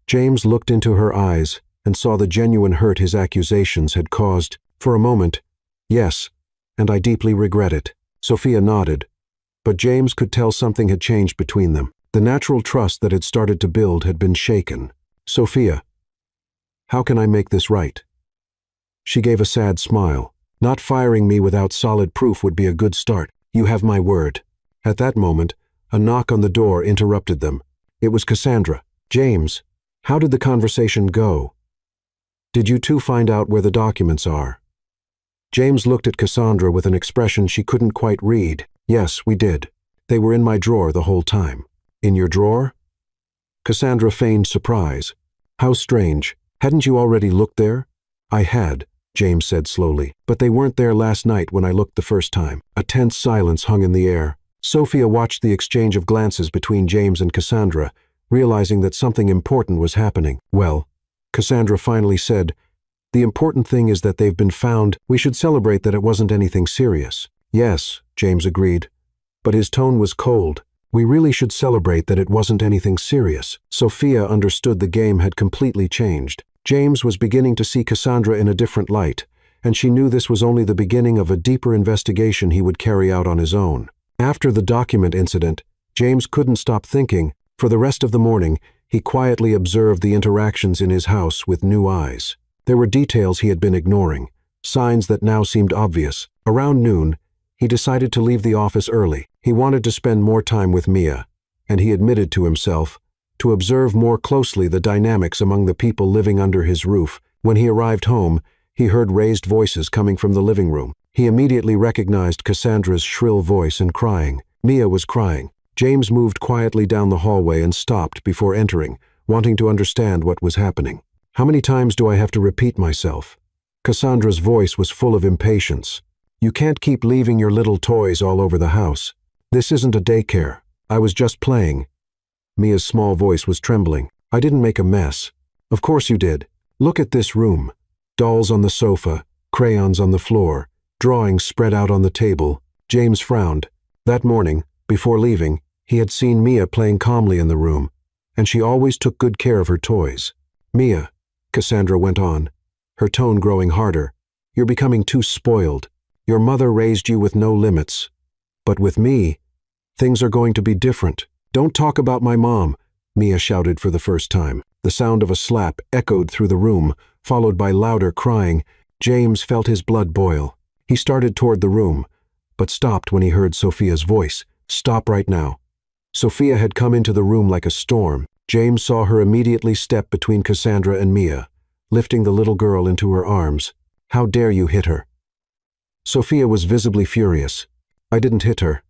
James looked into her eyes and saw the genuine hurt his accusations had caused. For a moment, yes, and I deeply regret it. Sophia nodded, but James could tell something had changed between them. The natural trust that had started to build had been shaken. Sophia, how can I make this right? She gave a sad smile. Not firing me without solid proof would be a good start. You have my word. At that moment, a knock on the door interrupted them. It was Cassandra. James, how did the conversation go? Did you two find out where the documents are? James looked at Cassandra with an expression she couldn't quite read. Yes, we did. They were in my drawer the whole time. In your drawer? Cassandra feigned surprise. How strange. Hadn't you already looked there? I had, James said slowly, but they weren't there last night when I looked the first time. A tense silence hung in the air. Sophia watched the exchange of glances between James and Cassandra, realizing that something important was happening. Well, Cassandra finally said, the important thing is that they've been found. We should celebrate that it wasn't anything serious. Yes, James agreed, but his tone was cold. We really should celebrate that it wasn't anything serious. Sophia understood the game had completely changed. James was beginning to see Cassandra in a different light, and she knew this was only the beginning of a deeper investigation he would carry out on his own. After the document incident, James couldn't stop thinking. For the rest of the morning, he quietly observed the interactions in his house with new eyes. There were details he had been ignoring, signs that now seemed obvious. Around noon, he decided to leave the office early. He wanted to spend more time with Mia, and he admitted to himself, to observe more closely the dynamics among the people living under his roof. When he arrived home, he heard raised voices coming from the living room. He immediately recognized Cassandra's shrill voice and crying. Mia was crying. James moved quietly down the hallway and stopped before entering, wanting to understand what was happening. How many times do I have to repeat myself? Cassandra's voice was full of impatience. You can't keep leaving your little toys all over the house. This isn't a daycare. I was just playing. Mia's small voice was trembling. I didn't make a mess. Of course you did. Look at this room. Dolls on the sofa, crayons on the floor, drawings spread out on the table. James frowned. That morning, before leaving, he had seen Mia playing calmly in the room, and she always took good care of her toys. Mia, Cassandra went on, her tone growing harder, you're becoming too spoiled. Your mother raised you with no limits. But with me, things are going to be different. Don't talk about my mom, Mia shouted for the first time. The sound of a slap echoed through the room, followed by louder crying. James felt his blood boil. He started toward the room, but stopped when he heard Sophia's voice. Stop right now. Sophia had come into the room like a storm. James saw her immediately step between Cassandra and Mia, lifting the little girl into her arms. How dare you hit her? Sophia was visibly furious. I didn't hit her.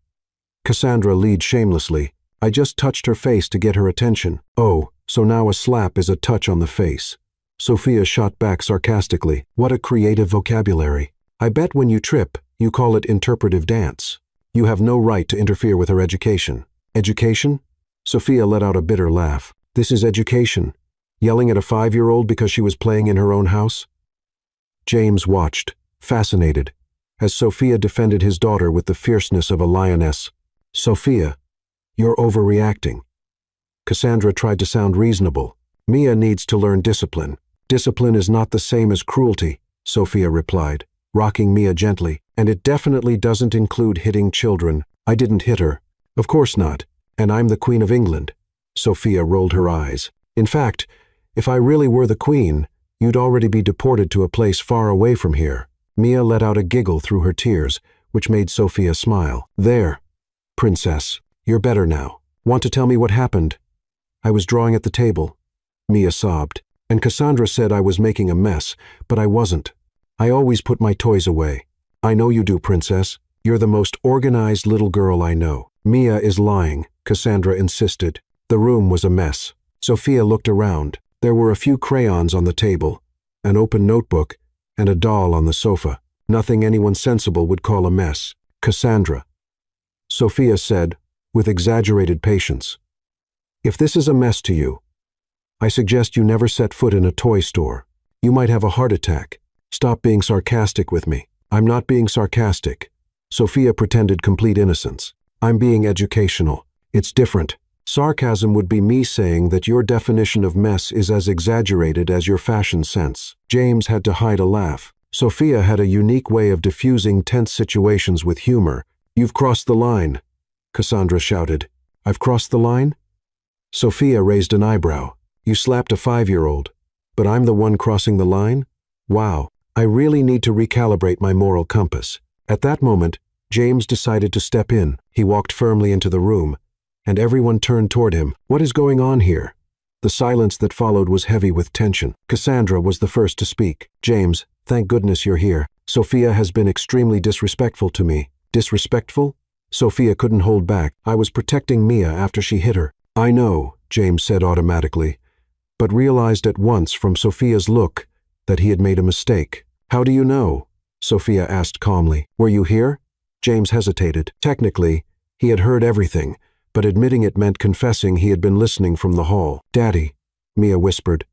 Cassandra lied shamelessly. I just touched her face to get her attention. Oh, so now a slap is a touch on the face. Sophia shot back sarcastically. What a creative vocabulary. I bet when you trip, you call it interpretive dance. You have no right to interfere with her education. Education? Sophia let out a bitter laugh. This is education. Yelling at a 5-year-old because she was playing in her own house? James watched, fascinated, as Sophia defended his daughter with the fierceness of a lioness. Sophia, you're overreacting. Cassandra tried to sound reasonable. Mia needs to learn discipline. Discipline is not the same as cruelty, Sophia replied, rocking Mia gently. And it definitely doesn't include hitting children. I didn't hit her. Of course not. And I'm the Queen of England. Sophia rolled her eyes. In fact, if I really were the Queen, you'd already be deported to a place far away from here. Mia let out a giggle through her tears, which made Sophia smile. There, Princess, you're better now. Want to tell me what happened? I was drawing at the table. Mia sobbed. And Cassandra said I was making a mess, but I wasn't. I always put my toys away. I know you do, Princess. You're the most organized little girl I know. Mia is lying, Cassandra insisted. The room was a mess. Sophia looked around. There were a few crayons on the table, an open notebook, and a doll on the sofa. Nothing anyone sensible would call a mess. Cassandra, Sophia said, with exaggerated patience. If this is a mess to you, I suggest you never set foot in a toy store. You might have a heart attack. Stop being sarcastic with me. I'm not being sarcastic. Sophia pretended complete innocence. I'm being educational. It's different. Sarcasm would be me saying that your definition of mess is as exaggerated as your fashion sense. James had to hide a laugh. Sophia had a unique way of diffusing tense situations with humor. You've crossed the line, Cassandra shouted. I've crossed the line? Sophia raised an eyebrow. You slapped a 5-year-old. But I'm the one crossing the line? Wow, I really need to recalibrate my moral compass. At that moment, James decided to step in. He walked firmly into the room, and everyone turned toward him. What is going on here? The silence that followed was heavy with tension. Cassandra was the first to speak. James, thank goodness you're here. Sophia has been extremely disrespectful to me. Disrespectful? Sophia couldn't hold back. I was protecting Mia after she hit her. I know, James said automatically, but realized at once from Sophia's look that he had made a mistake. How do you know? Sophia asked calmly. Were you here? James hesitated. Technically, he had heard everything, but admitting it meant confessing he had been listening from the hall. Daddy, Mia whispered.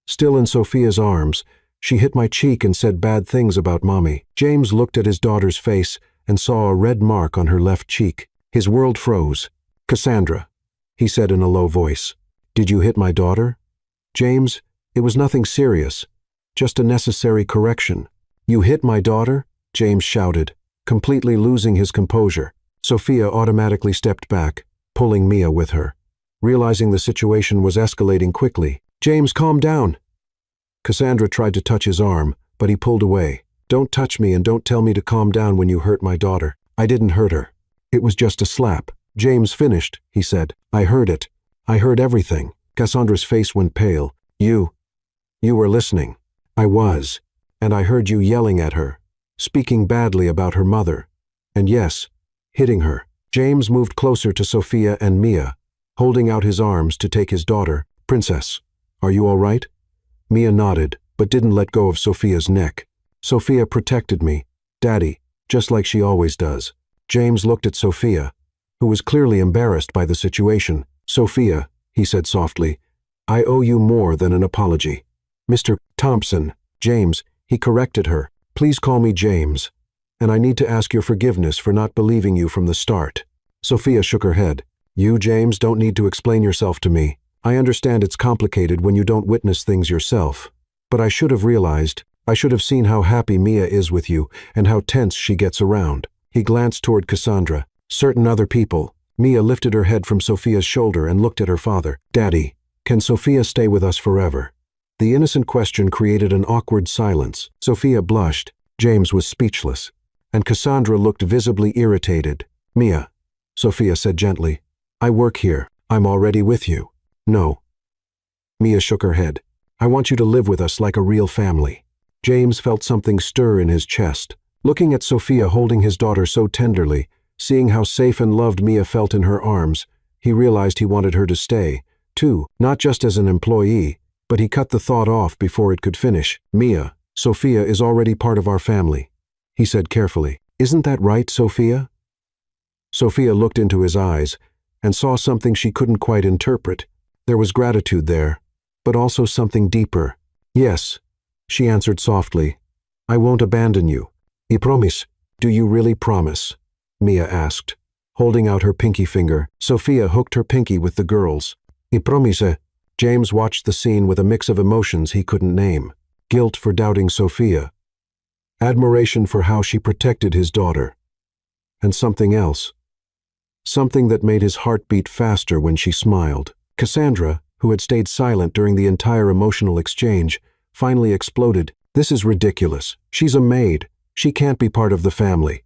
Still in Sophia's arms, she hit my cheek and said bad things about Mommy. James looked at his daughter's face and saw a red mark on her left cheek. His world froze. Cassandra, he said in a low voice. Did you hit my daughter? James, it was nothing serious, just a necessary correction. You hit my daughter? James shouted, completely losing his composure. Sophia automatically stepped back, pulling Mia with her. Realizing the situation was escalating quickly, James, calm down. Cassandra tried to touch his arm, but he pulled away. Don't touch me and don't tell me to calm down when you hurt my daughter. I didn't hurt her. It was just a slap. James finished, he said. I heard it. I heard everything. Cassandra's face went pale. You were listening. I was. And I heard you yelling at her, speaking badly about her mother. And yes, hitting her. James moved closer to Sophia and Mia, holding out his arms to take his daughter. Princess, are you all right? Mia nodded, but didn't let go of Sophia's neck. Sophia protected me, Daddy, just like she always does. James looked at Sophia, who was clearly embarrassed by the situation. Sophia, he said softly, I owe you more than an apology. Mr. Thompson, James, he corrected her. Please call me James, and I need to ask your forgiveness for not believing you from the start. Sophia shook her head. You, James, don't need to explain yourself to me. I understand it's complicated when you don't witness things yourself. But I should have realized, I should have seen how happy Mia is with you and how tense she gets around. He glanced toward Cassandra. Certain other people. Mia lifted her head from Sophia's shoulder and looked at her father. Daddy, can Sophia stay with us forever? The innocent question created an awkward silence. Sophia blushed. James was speechless. And Cassandra looked visibly irritated. Mia, Sophia said gently, I work here. I'm already with you. No. Mia shook her head. I want you to live with us like a real family. James felt something stir in his chest. Looking at Sophia holding his daughter so tenderly, seeing how safe and loved Mia felt in her arms, he realized he wanted her to stay, too, not just as an employee, but he cut the thought off before it could finish. Mia, Sophia is already part of our family, he said carefully. Isn't that right, Sophia? Sophia looked into his eyes and saw something she couldn't quite interpret. There was gratitude there, but also something deeper. Yes, she answered softly. I won't abandon you. I promise. Do you really promise? Mia asked, holding out her pinky finger. Sophia hooked her pinky with the girl's. I promise. James watched the scene with a mix of emotions he couldn't name. Guilt for doubting Sophia. Admiration for how she protected his daughter. And something else. Something that made his heart beat faster when she smiled. Cassandra, who had stayed silent during the entire emotional exchange, finally exploded. This is ridiculous. She's a maid. She can't be part of the family.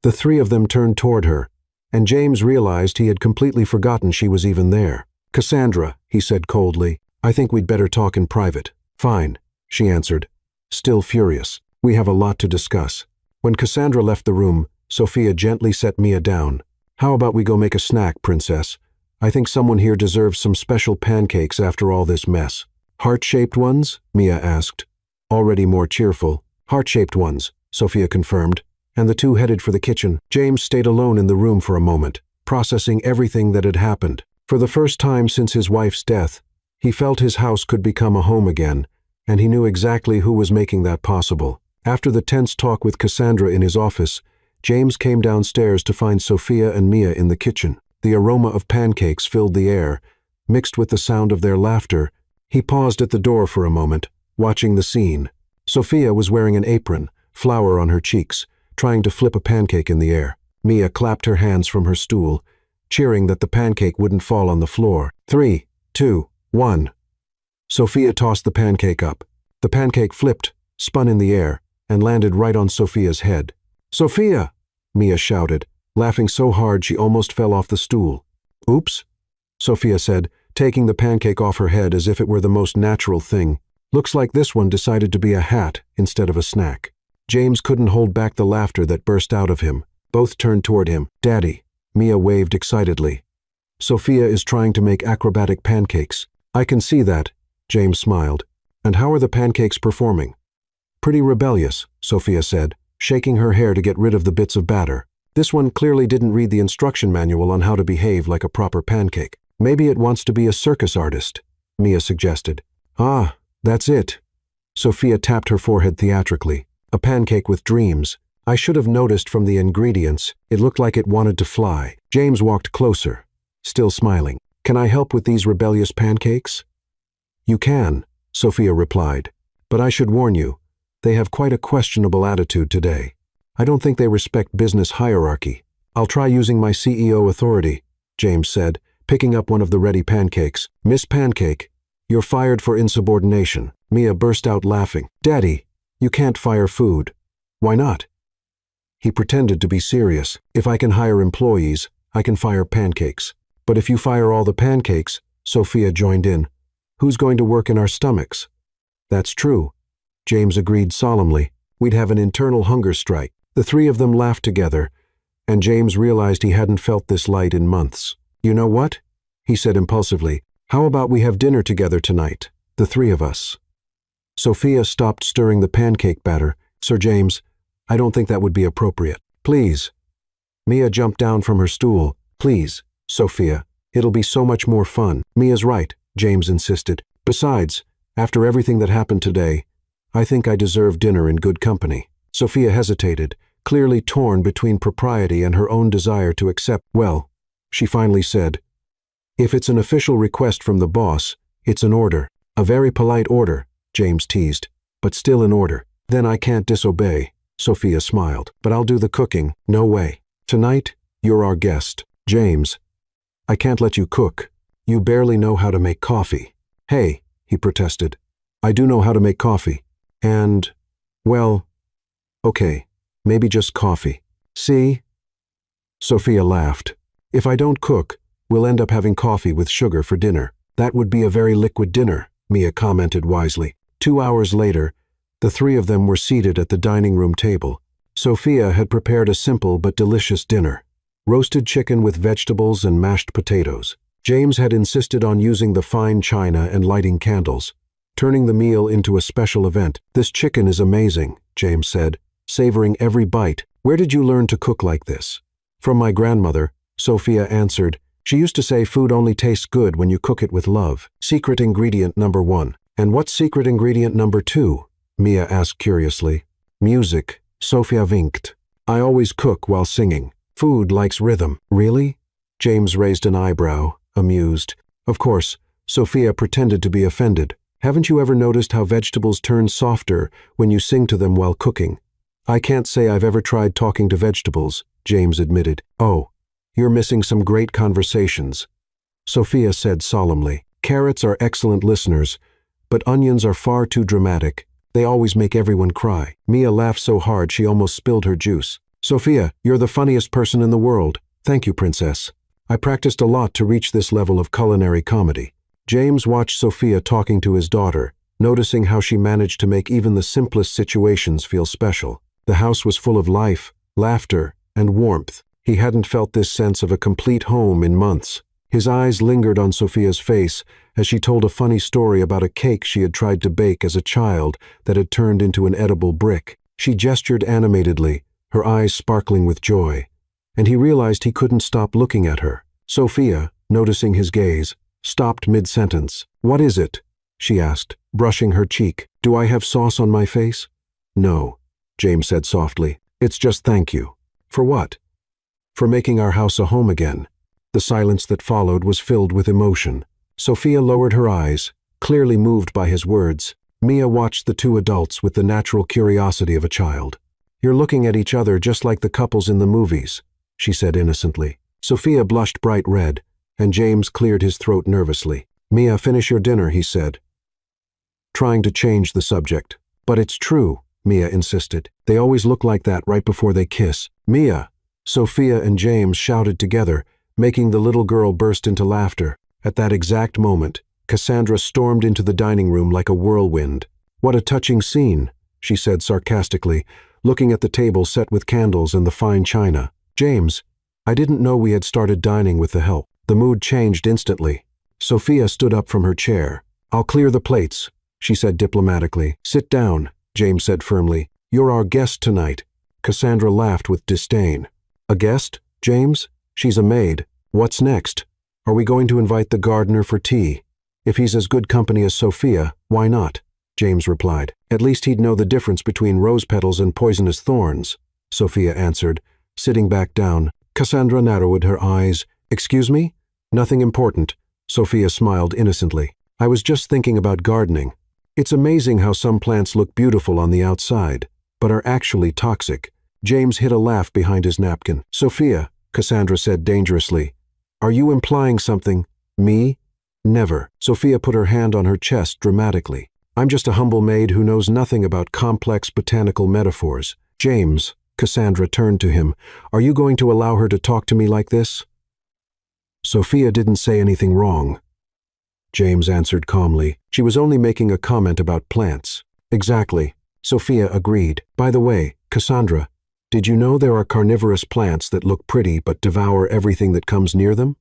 The three of them turned toward her, and James realized he had completely forgotten she was even there. Cassandra, he said coldly, I think we'd better talk in private. Fine, she answered, still furious. We have a lot to discuss. When Cassandra left the room, Sophia gently set Mia down. How about we go make a snack, Princess? I think someone here deserves some special pancakes after all this mess. Heart-shaped ones? Mia asked. Already more cheerful. Heart-shaped ones, Sophia confirmed, and the two headed for the kitchen. James stayed alone in the room for a moment, processing everything that had happened. For the first time since his wife's death, he felt his house could become a home again, and he knew exactly who was making that possible. After the tense talk with Cassandra in his office, James came downstairs to find Sophia and Mia in the kitchen. The aroma of pancakes filled the air, mixed with the sound of their laughter. He paused at the door for a moment, watching the scene. Sophia was wearing an apron, flour on her cheeks, trying to flip a pancake in the air. Mia clapped her hands from her stool, cheering that the pancake wouldn't fall on the floor. 3, 2, 1. Sophia tossed the pancake up. The pancake flipped, spun in the air, and landed right on Sophia's head. "Sophia!" Mia shouted, laughing so hard she almost fell off the stool. "Oops," Sophia said, taking the pancake off her head as if it were the most natural thing. "Looks like this one decided to be a hat instead of a snack." James couldn't hold back the laughter that burst out of him. Both turned toward him. "Daddy," Mia waved excitedly. "Sophia is trying to make acrobatic pancakes." "I can see that," James smiled. "And how are the pancakes performing?" "Pretty rebellious," Sophia said, shaking her hair to get rid of the bits of batter. "This one clearly didn't read the instruction manual on how to behave like a proper pancake." "Maybe it wants to be a circus artist," Mia suggested. "Ah, that's it." Sophia tapped her forehead theatrically. "A pancake with dreams. I should have noticed from the ingredients. It looked like it wanted to fly." James walked closer, still smiling. "Can I help with these rebellious pancakes?" "You can," Sophia replied. "But I should warn you, they have quite a questionable attitude today. I don't think they respect business hierarchy." "I'll try using my CEO authority," James said, picking up one of the ready pancakes. "Miss Pancake, you're fired for insubordination." Mia burst out laughing. "Daddy, you can't fire food." "Why not?" He pretended to be serious. "If I can hire employees, I can fire pancakes." "But if you fire all the pancakes," Sophia joined in, "who's going to work in our stomachs?" "That's true," James agreed solemnly. "We'd have an internal hunger strike." The three of them laughed together, and James realized he hadn't felt this light in months. "You know what?" he said impulsively. "How about we have dinner together tonight, the three of us?" Sophia stopped stirring the pancake batter. "Sir James, I don't think that would be appropriate." "Please." Mia jumped down from her stool. "Please, Sophia, it'll be so much more fun." "Mia's right," James insisted. "Besides, after everything that happened today, I think I deserve dinner in good company." Sophia hesitated, clearly torn between propriety and her own desire to accept. "Well," she finally said, "if it's an official request from the boss, it's an order." "A very polite order," James teased, "but still an order." "Then I can't disobey," Sophia smiled. "But I'll do the cooking." "No way. Tonight, you're our guest." "James, I can't let you cook. You barely know how to make coffee." "Hey," he protested. "I do know how to make coffee. And, well, okay, maybe just coffee. See?" Sophia laughed. "If I don't cook, we'll end up having coffee with sugar for dinner." "That would be a very liquid dinner," Mia commented wisely. 2 hours later, the three of them were seated at the dining room table. Sophia had prepared a simple but delicious dinner: roasted chicken with vegetables and mashed potatoes. James had insisted on using the fine china and lighting candles, turning the meal into a special event. "This chicken is amazing," James said, savoring every bite. "Where did you learn to cook like this?" "From my grandmother," Sophia answered. "She used to say food only tastes good when you cook it with love." "Secret ingredient number 1. And what's secret ingredient number 2? Mia asked curiously. "Music," Sophia winked. "I always cook while singing. Food likes rhythm." "Really?" James raised an eyebrow, amused. Of course, Sophia pretended to be offended. "Haven't you ever noticed how vegetables turn softer when you sing to them while cooking?" "I can't say I've ever tried talking to vegetables," James admitted. "Oh, you're missing some great conversations," Sophia said solemnly. "Carrots are excellent listeners, but onions are far too dramatic. They always make everyone cry." Mia laughed so hard she almost spilled her juice. "Sophia, you're the funniest person in the world." "Thank you, Princess. I practiced a lot to reach this level of culinary comedy." James watched Sophia talking to his daughter, noticing how she managed to make even the simplest situations feel special. The house was full of life, laughter, and warmth. He hadn't felt this sense of a complete home in months. His eyes lingered on Sophia's face as she told a funny story about a cake she had tried to bake as a child that had turned into an edible brick. She gestured animatedly, her eyes sparkling with joy, and he realized he couldn't stop looking at her. Sophia, noticing his gaze, stopped mid-sentence. "What is it?" she asked, brushing her cheek. "Do I have sauce on my face?" "No," James said softly. "It's just thank you For what? For making our house a home again. The silence that followed was filled with emotion. Sophia lowered her eyes, clearly moved by his words. Mia watched the two adults with the natural curiosity of a child. "You're looking at each other just like the couples in the movies," she said innocently. Sophia blushed bright red, and James cleared his throat nervously. "Mia, finish your dinner," he said, trying to change the subject. "But it's true," Mia insisted. "They always look like that right before they kiss." "Mia!" Sophia and James shouted together, making the little girl burst into laughter. At that exact moment, Cassandra stormed into the dining room like a whirlwind. "What a touching scene," she said sarcastically, looking at the table set with candles and the fine china. "James, I didn't know we had started dining with the help." The mood changed instantly. Sophia stood up from her chair. "I'll clear the plates," she said diplomatically. "Sit down," James said firmly. "You're our guest tonight." Cassandra laughed with disdain. "A guest, James? She's a maid. What's next? Are we going to invite the gardener for tea? If he's as good company as Sophia, why not?" James replied. "At least he'd know the difference between rose petals and poisonous thorns," Sophia answered, sitting back down. Cassandra narrowed her eyes. "Excuse me? Nothing important." Sophia smiled innocently. "I was just thinking about gardening. It's amazing how some plants look beautiful on the outside, but are actually toxic." James hid a laugh behind his napkin. "Sophia," Cassandra said dangerously, "are you implying something? Me? Never." Sophia put her hand on her chest dramatically. "I'm just a humble maid who knows nothing about complex botanical metaphors." "James," Cassandra turned to him, "are you going to allow her to talk to me like this?" "Sophia didn't say anything wrong," James answered calmly. "She was only making a comment about plants." "Exactly," Sophia agreed. "By the way, Cassandra, did you know there are carnivorous plants that look pretty but devour everything that comes near them?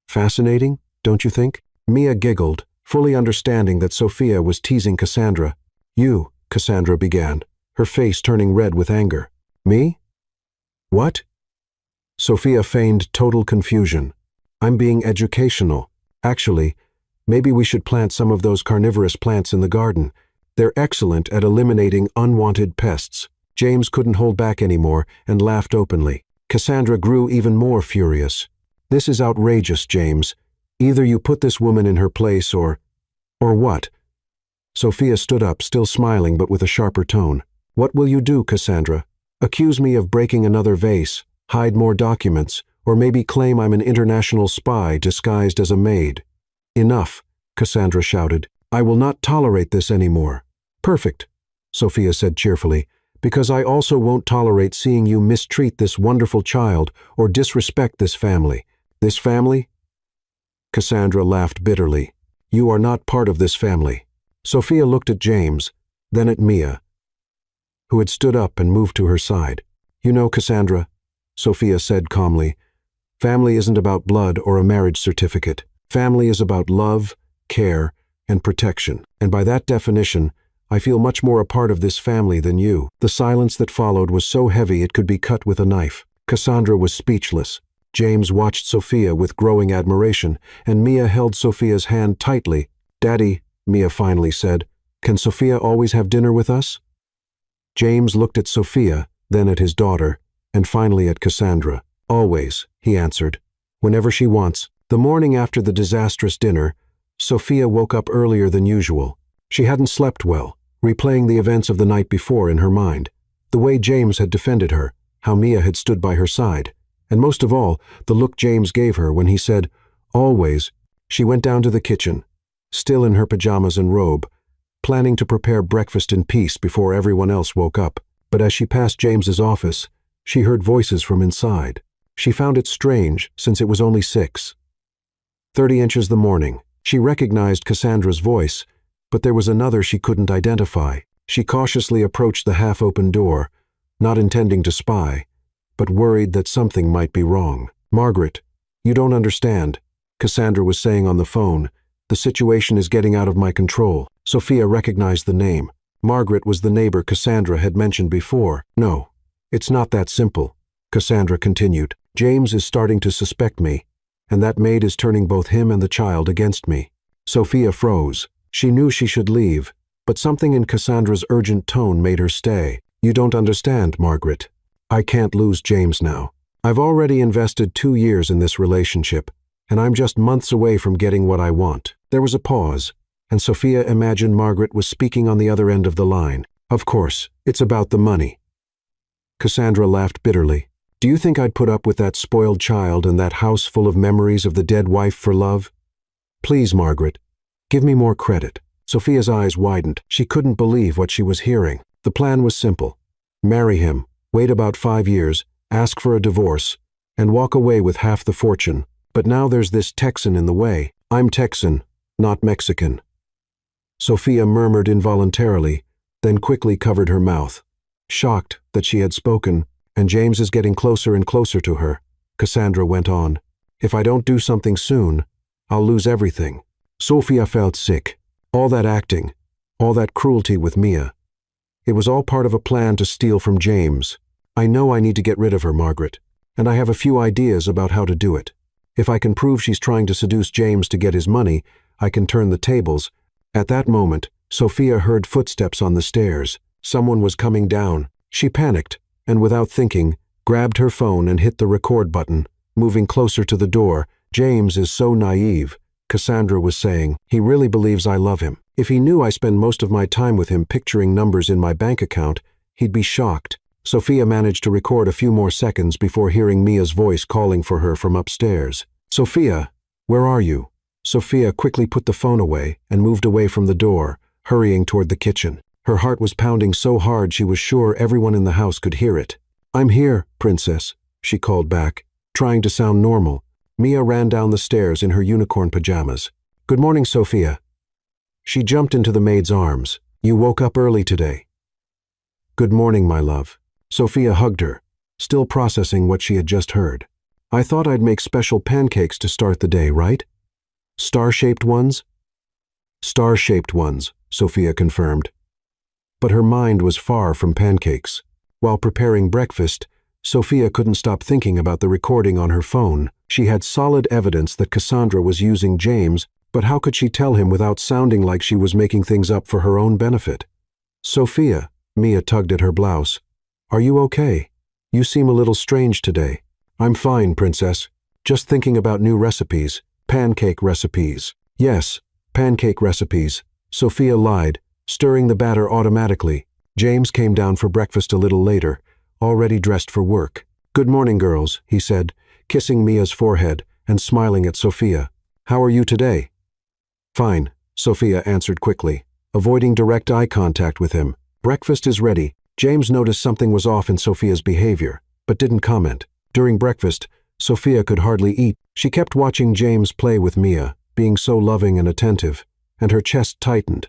Fascinating, don't you think?" Mia giggled, fully understanding that Sophia was teasing Cassandra. "You," Cassandra began, her face turning red with anger. "Me? What?" Sophia feigned total confusion. "I'm being educational. Actually, maybe we should plant some of those carnivorous plants in the garden. They're excellent at eliminating unwanted pests." James couldn't hold back anymore and laughed openly. Cassandra grew even more furious. "This is outrageous, James. Either you put this woman in her place or what?" Sophia stood up, still smiling but with a sharper tone. "What will you do, Cassandra? Accuse me of breaking another vase, hide more documents, or maybe claim I'm an international spy disguised as a maid?" "Enough," Cassandra shouted. "I will not tolerate this anymore." "Perfect," Sophia said cheerfully, "because I also won't tolerate seeing you mistreat this wonderful child or disrespect this family." "This family?" Cassandra laughed bitterly. "You are not part of this family." Sophia looked at James, then at Mia, who had stood up and moved to her side. "You know, Cassandra," Sophia said calmly, "family isn't about blood or a marriage certificate. Family is about love, care, and protection. And by that definition, I feel much more a part of this family than you." The silence that followed was so heavy it could be cut with a knife. Cassandra was speechless. James watched Sophia with growing admiration, and Mia held Sophia's hand tightly. "Daddy," Mia finally said, "can Sophia always have dinner with us?" James looked at Sophia, then at his daughter, and finally at Cassandra. "Always," he answered. "Whenever she wants." The morning after the disastrous dinner, Sophia woke up earlier than usual. She hadn't slept well, replaying the events of the night before in her mind. The way James had defended her, how Mia had stood by her side, and most of all, the look James gave her when he said, "Always." She went down to the kitchen, still in her pajamas and robe, planning to prepare breakfast in peace before everyone else woke up. But as she passed James's office, she heard voices from inside. She found it strange, since it was only 6:30 inches the morning. She recognized Cassandra's voice, but there was another she couldn't identify. She cautiously approached the half-open door, not intending to spy, but worried that something might be wrong. "Margaret, you don't understand," Cassandra was saying on the phone. "The situation is getting out of my control." Sophia recognized the name. Margaret was the neighbor Cassandra had mentioned before. "No, it's not that simple," Cassandra continued. "James is starting to suspect me, and that maid is turning both him and the child against me." Sophia froze. She knew she should leave, but something in Cassandra's urgent tone made her stay. "You don't understand, Margaret. I can't lose James now. I've already invested 2 years in this relationship, and I'm just months away from getting what I want. There was a pause, and Sophia imagined Margaret was speaking on the other end of the line. Of course, it's about the money. Cassandra laughed bitterly. Do you think I'd put up with that spoiled child and that house full of memories of the dead wife for love? Please, Margaret, give me more credit. Sophia's eyes widened. She couldn't believe what she was hearing. The plan was simple. Marry him, wait about 5 years, ask for a divorce, and walk away with half the fortune. But now there's this Texan in the way. I'm Texan, not Mexican. Sophia murmured involuntarily, then quickly covered her mouth. Shocked that she had spoken, and James is getting closer and closer to her, Cassandra went on. If I don't do something soon, I'll lose everything. Sophia felt sick. All that acting, all that cruelty with Mia. It was all part of a plan to steal from James. I know I need to get rid of her, Margaret, and I have a few ideas about how to do it. If I can prove she's trying to seduce James to get his money, I can turn the tables. At that moment, Sophia heard footsteps on the stairs. Someone was coming down. She panicked, and without thinking, grabbed her phone and hit the record button, moving closer to the door. James is so naive, Cassandra was saying. He really believes I love him. If he knew I spend most of my time with him picturing numbers in my bank account, he'd be shocked. Sophia managed to record a few more seconds before hearing Mia's voice calling for her from upstairs. Sophia, where are you? Sophia quickly put the phone away and moved away from the door, hurrying toward the kitchen. Her heart was pounding so hard she was sure everyone in the house could hear it. I'm here, princess, she called back, trying to sound normal. Mia ran down the stairs in her unicorn pajamas. Good morning, Sophia. She jumped into the maid's arms. You woke up early today. Good morning, my love. Sophia hugged her, still processing what she had just heard. I thought I'd make special pancakes to start the day, right? Star-shaped ones? Star-shaped ones, Sophia confirmed. But her mind was far from pancakes. While preparing breakfast, Sophia couldn't stop thinking about the recording on her phone. She had solid evidence that Cassandra was using James, but how could she tell him without sounding like she was making things up for her own benefit? Sophia, Mia tugged at her blouse. Are you okay? You seem a little strange today. I'm fine, princess. Just thinking about new recipes. Pancake recipes. Yes, pancake recipes. Sophia lied, stirring the batter automatically. James came down for breakfast a little later, already dressed for work. Good morning, girls, he said, kissing Mia's forehead and smiling at Sophia. How are you today? Fine, Sophia answered quickly, avoiding direct eye contact with him. Breakfast is ready. James noticed something was off in Sophia's behavior, but didn't comment. During breakfast, Sophia could hardly eat. She kept watching James play with Mia, being so loving and attentive, and her chest tightened.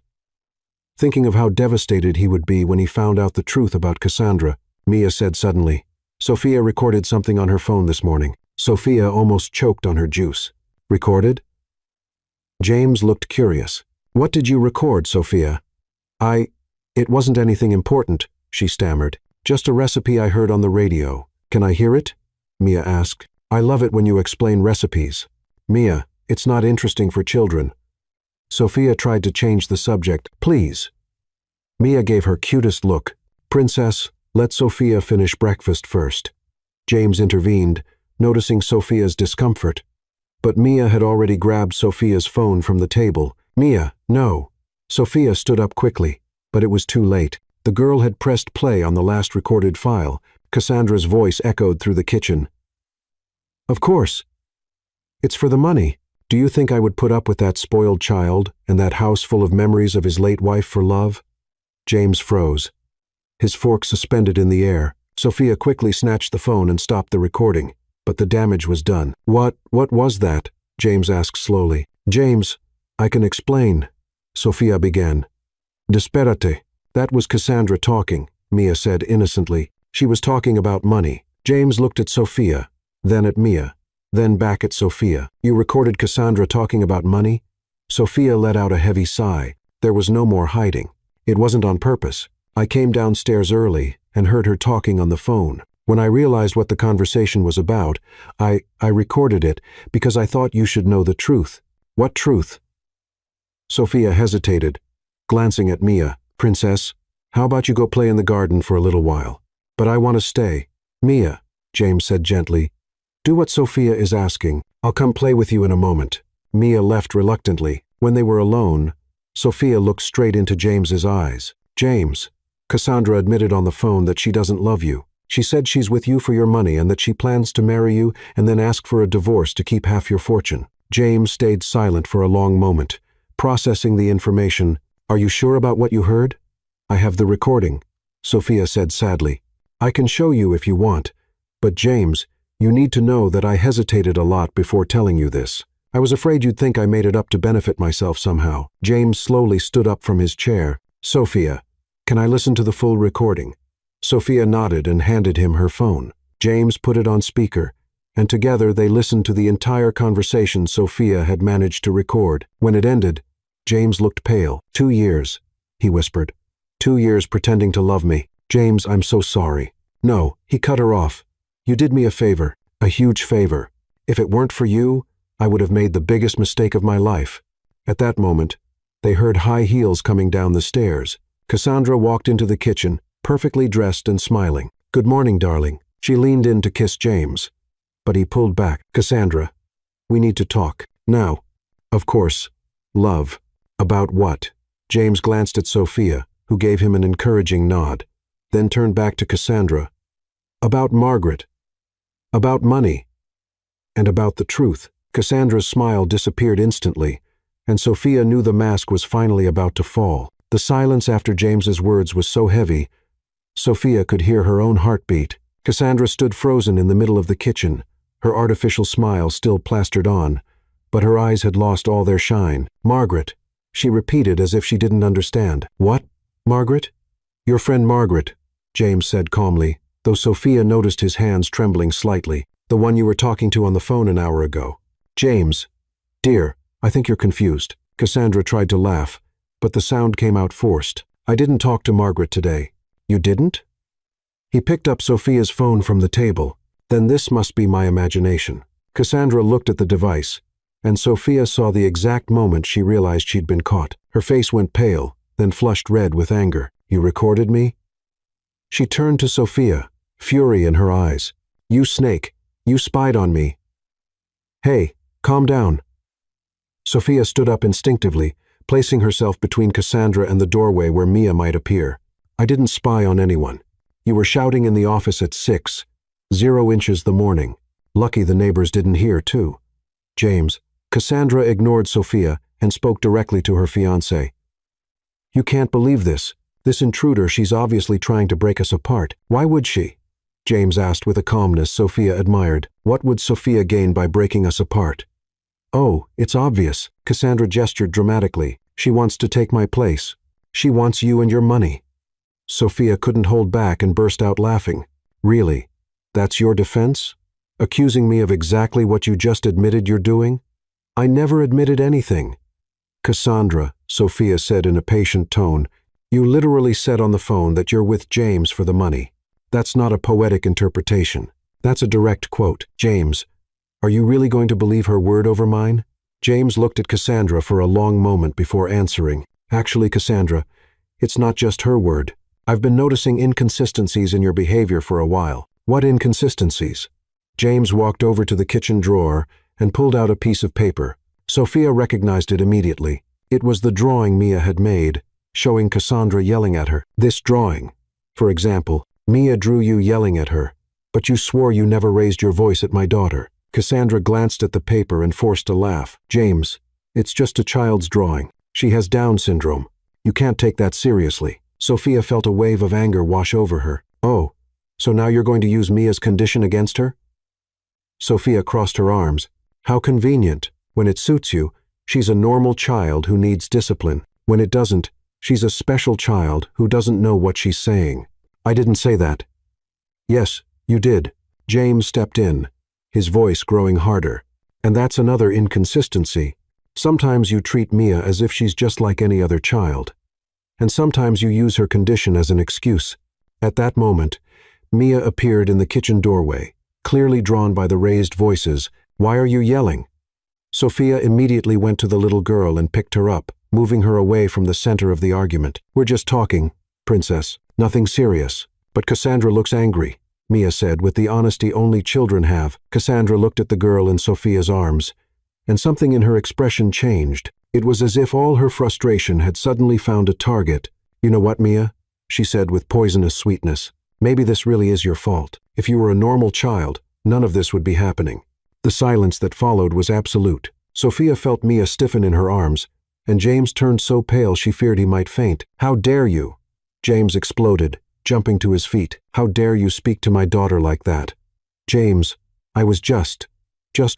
Thinking of how devastated he would be when he found out the truth about Cassandra, Mia said suddenly, Sophia recorded something on her phone this morning. Sophia almost choked on her juice. Recorded? James looked curious. What did you record, Sophia? It wasn't anything important, she stammered. Just a recipe I heard on the radio. Can I hear it? Mia asked. I love it when you explain recipes. Mia, it's not interesting for children. Sophia tried to change the subject. Please. Mia gave her cutest look. Princess, let Sophia finish breakfast first. James intervened, noticing Sophia's discomfort. But Mia had already grabbed Sophia's phone from the table. Mia, no. Sophia stood up quickly, but it was too late. The girl had pressed play on the last recorded file. Cassandra's voice echoed through the kitchen. Of course. It's for the money. Do you think I would put up with that spoiled child and that house full of memories of his late wife for love? James froze, his fork suspended in the air. Sophia quickly snatched the phone and stopped the recording, but the damage was done. What was that? James asked slowly. James, I can explain, Sophia began. Desperate. That was Cassandra talking, Mia said innocently. She was talking about money. James looked at Sophia, then at Mia, then back at Sophia. You recorded Cassandra talking about money? Sophia let out a heavy sigh. There was no more hiding. It wasn't on purpose. I came downstairs early and heard her talking on the phone. When I realized what the conversation was about, I recorded it because I thought you should know the truth. What truth? Sophia hesitated, glancing at Mia. Princess, how about you go play in the garden for a little while? But I want to stay. Mia, James said gently, do what Sophia is asking. I'll come play with you in a moment. Mia left reluctantly. When they were alone, Sophia looked straight into James's eyes. James, Cassandra admitted on the phone that she doesn't love you. She said she's with you for your money and that she plans to marry you and then ask for a divorce to keep half your fortune. James stayed silent for a long moment, processing the information. Are you sure about what you heard? I have the recording, Sophia said sadly. I can show you if you want, but James, you need to know that I hesitated a lot before telling you this. I was afraid you'd think I made it up to benefit myself somehow. James slowly stood up from his chair. Sophia, can I listen to the full recording? Sophia nodded and handed him her phone. James put it on speaker, and together they listened to the entire conversation Sophia had managed to record. When it ended, James looked pale. 2 years, he whispered. 2 years pretending to love me. James, I'm so sorry. No, he cut her off. You did me a favor, a huge favor. If it weren't for you, I would have made the biggest mistake of my life. At that moment, they heard high heels coming down the stairs. Cassandra walked into the kitchen, perfectly dressed and smiling. Good morning, darling. She leaned in to kiss James, but he pulled back. Cassandra, we need to talk. Now. Of course. Love. About what? James glanced at Sophia, who gave him an encouraging nod, then turned back to Cassandra. About Margaret. About money. And about the truth. Cassandra's smile disappeared instantly, and Sophia knew the mask was finally about to fall. The silence after James's words was so heavy, Sophia could hear her own heartbeat. Cassandra stood frozen in the middle of the kitchen, her artificial smile still plastered on, but her eyes had lost all their shine. Margaret, she repeated as if she didn't understand. What? Margaret? Your friend Margaret, James said calmly, though Sophia noticed his hands trembling slightly. The one you were talking to on the phone an hour ago. James, dear, I think you're confused. Cassandra tried to laugh, but the sound came out forced. I didn't talk to Margaret today. You didn't? He picked up Sophia's phone from the table. Then this must be my imagination. Cassandra looked at the device, and Sophia saw the exact moment she realized she'd been caught. Her face went pale, then flushed red with anger. You recorded me? She turned to Sophia, fury in her eyes. You snake, you spied on me. Hey, calm down. Sophia stood up instinctively, placing herself between Cassandra and the doorway where Mia might appear. I didn't spy on anyone. You were shouting in the office at 6, 0 inches the morning. Lucky the neighbors didn't hear, too. James, Cassandra ignored Sophia and spoke directly to her fiancé. You can't believe this. This intruder, she's obviously trying to break us apart. Why would she? James asked with a calmness Sophia admired. What would Sophia gain by breaking us apart? Oh, it's obvious. Cassandra gestured dramatically. She wants to take my place. She wants you and your money. Sophia couldn't hold back and burst out laughing. Really? That's your defense? Accusing me of exactly what you just admitted you're doing? I never admitted anything. Cassandra, Sophia said in a patient tone, you literally said on the phone that you're with James for the money. That's not a poetic interpretation. That's a direct quote. James, are you really going to believe her word over mine? James looked at Cassandra for a long moment before answering. Actually, Cassandra, it's not just her word. I've been noticing inconsistencies in your behavior for a while. What inconsistencies? James walked over to the kitchen drawer and pulled out a piece of paper. Sophia recognized it immediately. It was the drawing Mia had made, showing Cassandra yelling at her. This drawing. For example, Mia drew you yelling at her, but you swore you never raised your voice at my daughter. Cassandra glanced at the paper and forced a laugh. James, it's just a child's drawing. She has Down syndrome. You can't take that seriously. Sophia felt a wave of anger wash over her. Oh, so now you're going to use Mia's condition against her? Sophia crossed her arms. How convenient. When it suits you, she's a normal child who needs discipline. When it doesn't, she's a special child who doesn't know what she's saying. I didn't say that. Yes, you did. James stepped in, his voice growing harder. And that's another inconsistency. Sometimes you treat Mia as if she's just like any other child. And sometimes you use her condition as an excuse. At that moment, Mia appeared in the kitchen doorway, clearly drawn by the raised voices. Why are you yelling? Sophia immediately went to the little girl and picked her up, moving her away from the center of the argument. We're just talking, Princess. Nothing serious. But Cassandra looks angry. Mia said with the honesty only children have. Cassandra looked at the girl in Sophia's arms, and something in her expression changed. It was as if all her frustration had suddenly found a target. "You know what, Mia?" she said with poisonous sweetness. "Maybe this really is your fault. If you were a normal child, none of this would be happening." The silence that followed was absolute. Sophia felt Mia stiffen in her arms, and James turned so pale she feared he might faint. "How dare you?" James exploded, jumping to his feet. "How dare you speak to my daughter like that?" "James, I was just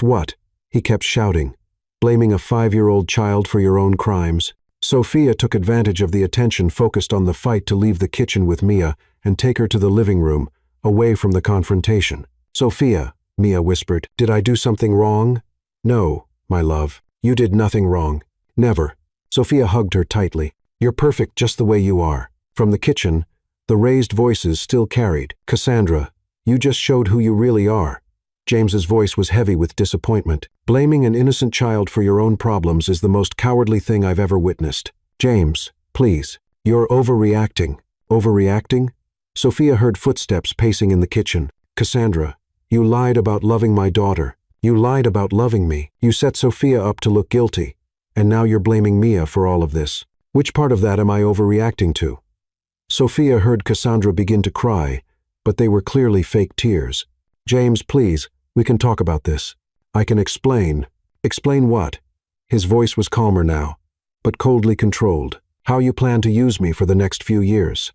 what?" he kept shouting. "Blaming a 5-year-old child for your own crimes." Sophia took advantage of the attention focused on the fight to leave the kitchen with Mia and take her to the living room, away from the confrontation. "Sophia," Mia whispered, "did I do something wrong?" "No, my love, you did nothing wrong. Never." Sophia hugged her tightly. "You're perfect just the way you are." From the kitchen, the raised voices still carried. "Cassandra, you just showed who you really are." James's voice was heavy with disappointment. "Blaming an innocent child for your own problems is the most cowardly thing I've ever witnessed." "James, please. You're overreacting." "Overreacting?" Sophia heard footsteps pacing in the kitchen. "Cassandra, you lied about loving my daughter. You lied about loving me. You set Sophia up to look guilty. And now you're blaming Mia for all of this. Which part of that am I overreacting to?" Sophia heard Cassandra begin to cry, but they were clearly fake tears. "James, please, we can talk about this. I can explain." "Explain what?" His voice was calmer now, but coldly controlled. "How you plan to use me for the next few years.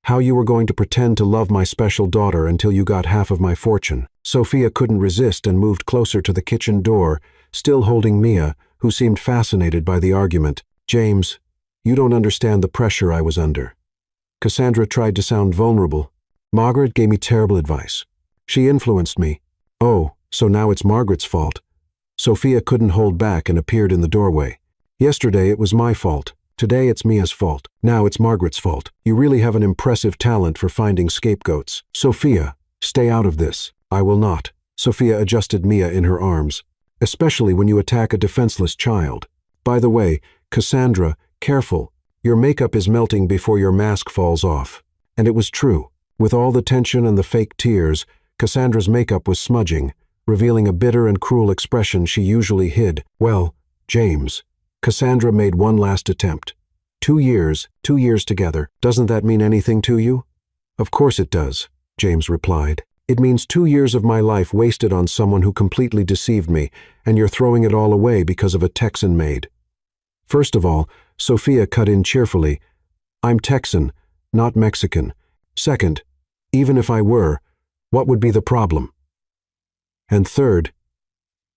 How you were going to pretend to love my special daughter until you got half of my fortune." Sophia couldn't resist and moved closer to the kitchen door, still holding Mia, who seemed fascinated by the argument. "James, you don't understand the pressure I was under." Cassandra tried to sound vulnerable. "Margaret gave me terrible advice. She influenced me." "Oh, so now it's Margaret's fault." Sophia couldn't hold back and appeared in the doorway. "Yesterday it was my fault. Today it's Mia's fault. Now it's Margaret's fault. You really have an impressive talent for finding scapegoats." "Sophia, stay out of this." "I will not." Sophia adjusted Mia in her arms. "Especially when you attack a defenseless child. By the way, Cassandra, careful. Your makeup is melting before your mask falls off." And it was true. With all the tension and the fake tears, Cassandra's makeup was smudging, revealing a bitter and cruel expression she usually hid. "Well, James," Cassandra made one last attempt. 2 years together. Doesn't that mean anything to you?" "Of course it does," James replied. "It means 2 years of my life wasted on someone who completely deceived me, and you're throwing it all away because of a Texan maid." First of all, Sophia cut in cheerfully, "I'm Texan, not Mexican. Second, even if I were, what would be the problem? And third,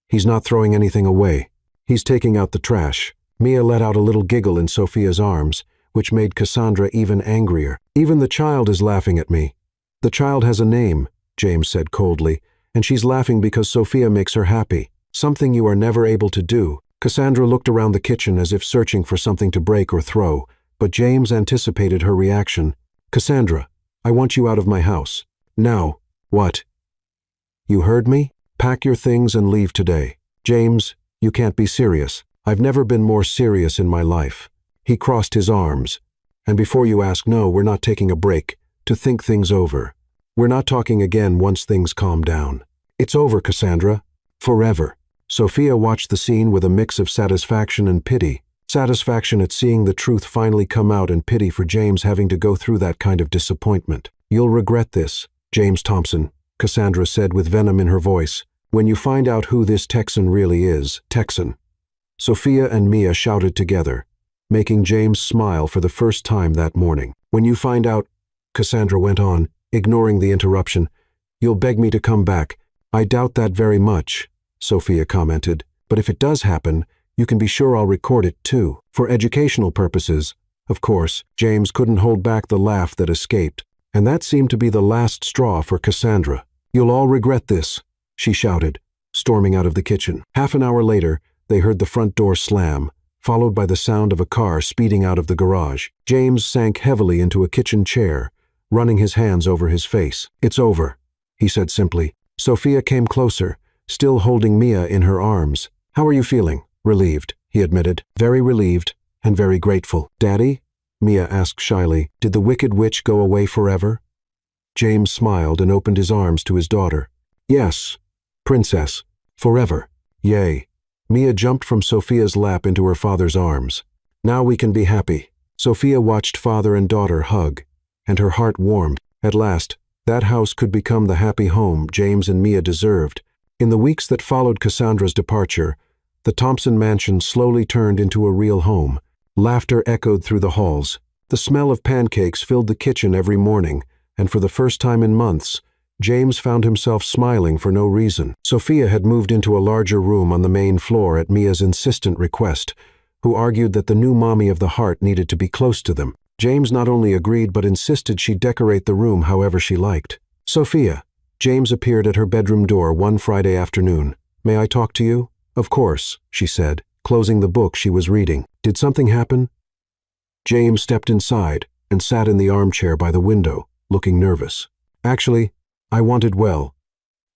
he's not throwing anything away. He's taking out the trash." Mia let out a little giggle in Sophia's arms, which made Cassandra even angrier. "Even the child is laughing at me." "The child has a name," James said coldly, "and she's laughing because Sophia makes her happy. Something you are never able to do." Cassandra looked around the kitchen as if searching for something to break or throw, but James anticipated her reaction. "Cassandra, I want you out of my house. Now." "What?" "You heard me? Pack your things and leave today." "James, you can't be serious." "I've never been more serious in my life." He crossed his arms. "And before you ask, no, we're not taking a break, to think things over. We're not talking again once things calm down. It's over, Cassandra. Forever." Sophia watched the scene with a mix of satisfaction and pity. Satisfaction at seeing the truth finally come out and pity for James having to go through that kind of disappointment. "You'll regret this, James Thompson," Cassandra said with venom in her voice, "when you find out who this Texan really is." Texan. Sophia and Mia shouted together, making James smile for the first time that morning. "When you find out," Cassandra went on, ignoring the interruption, "you'll beg me to come back." "I doubt that very much," Sophia commented, "but if it does happen, you can be sure I'll record it too. For educational purposes, of course." James couldn't hold back the laugh that escaped, and that seemed to be the last straw for Cassandra. "You'll all regret this," she shouted, storming out of the kitchen. Half an hour later, they heard the front door slam, followed by the sound of a car speeding out of the garage. James sank heavily into a kitchen chair, running his hands over his face. "It's over," he said simply. Sophia came closer, still holding Mia in her arms. "How are you feeling?" "Relieved," he admitted. "Very relieved and very grateful." "Daddy?" Mia asked shyly. "Did the wicked witch go away forever?" James smiled and opened his arms to his daughter. Yes, princess, forever. Yay. Mia jumped from Sophia's lap into her father's arms. Now we can be happy. Sophia watched father and daughter hug, and her heart warmed. At last, that house could become the happy home James and Mia deserved. In the weeks that followed Cassandra's departure, the Thompson mansion slowly turned into a real home. Laughter echoed through the halls. The smell of pancakes filled the kitchen every morning, and for the first time in months, James found himself smiling for no reason. Sophia had moved into a larger room on the main floor at Mia's insistent request, who argued that the new mommy of the heart needed to be close to them. James not only agreed but insisted she decorate the room however she liked. Sophia. James appeared at her bedroom door one Friday afternoon. May I talk to you? Of course, she said, closing the book she was reading. Did something happen? James stepped inside and sat in the armchair by the window, looking nervous. Actually, I wanted well.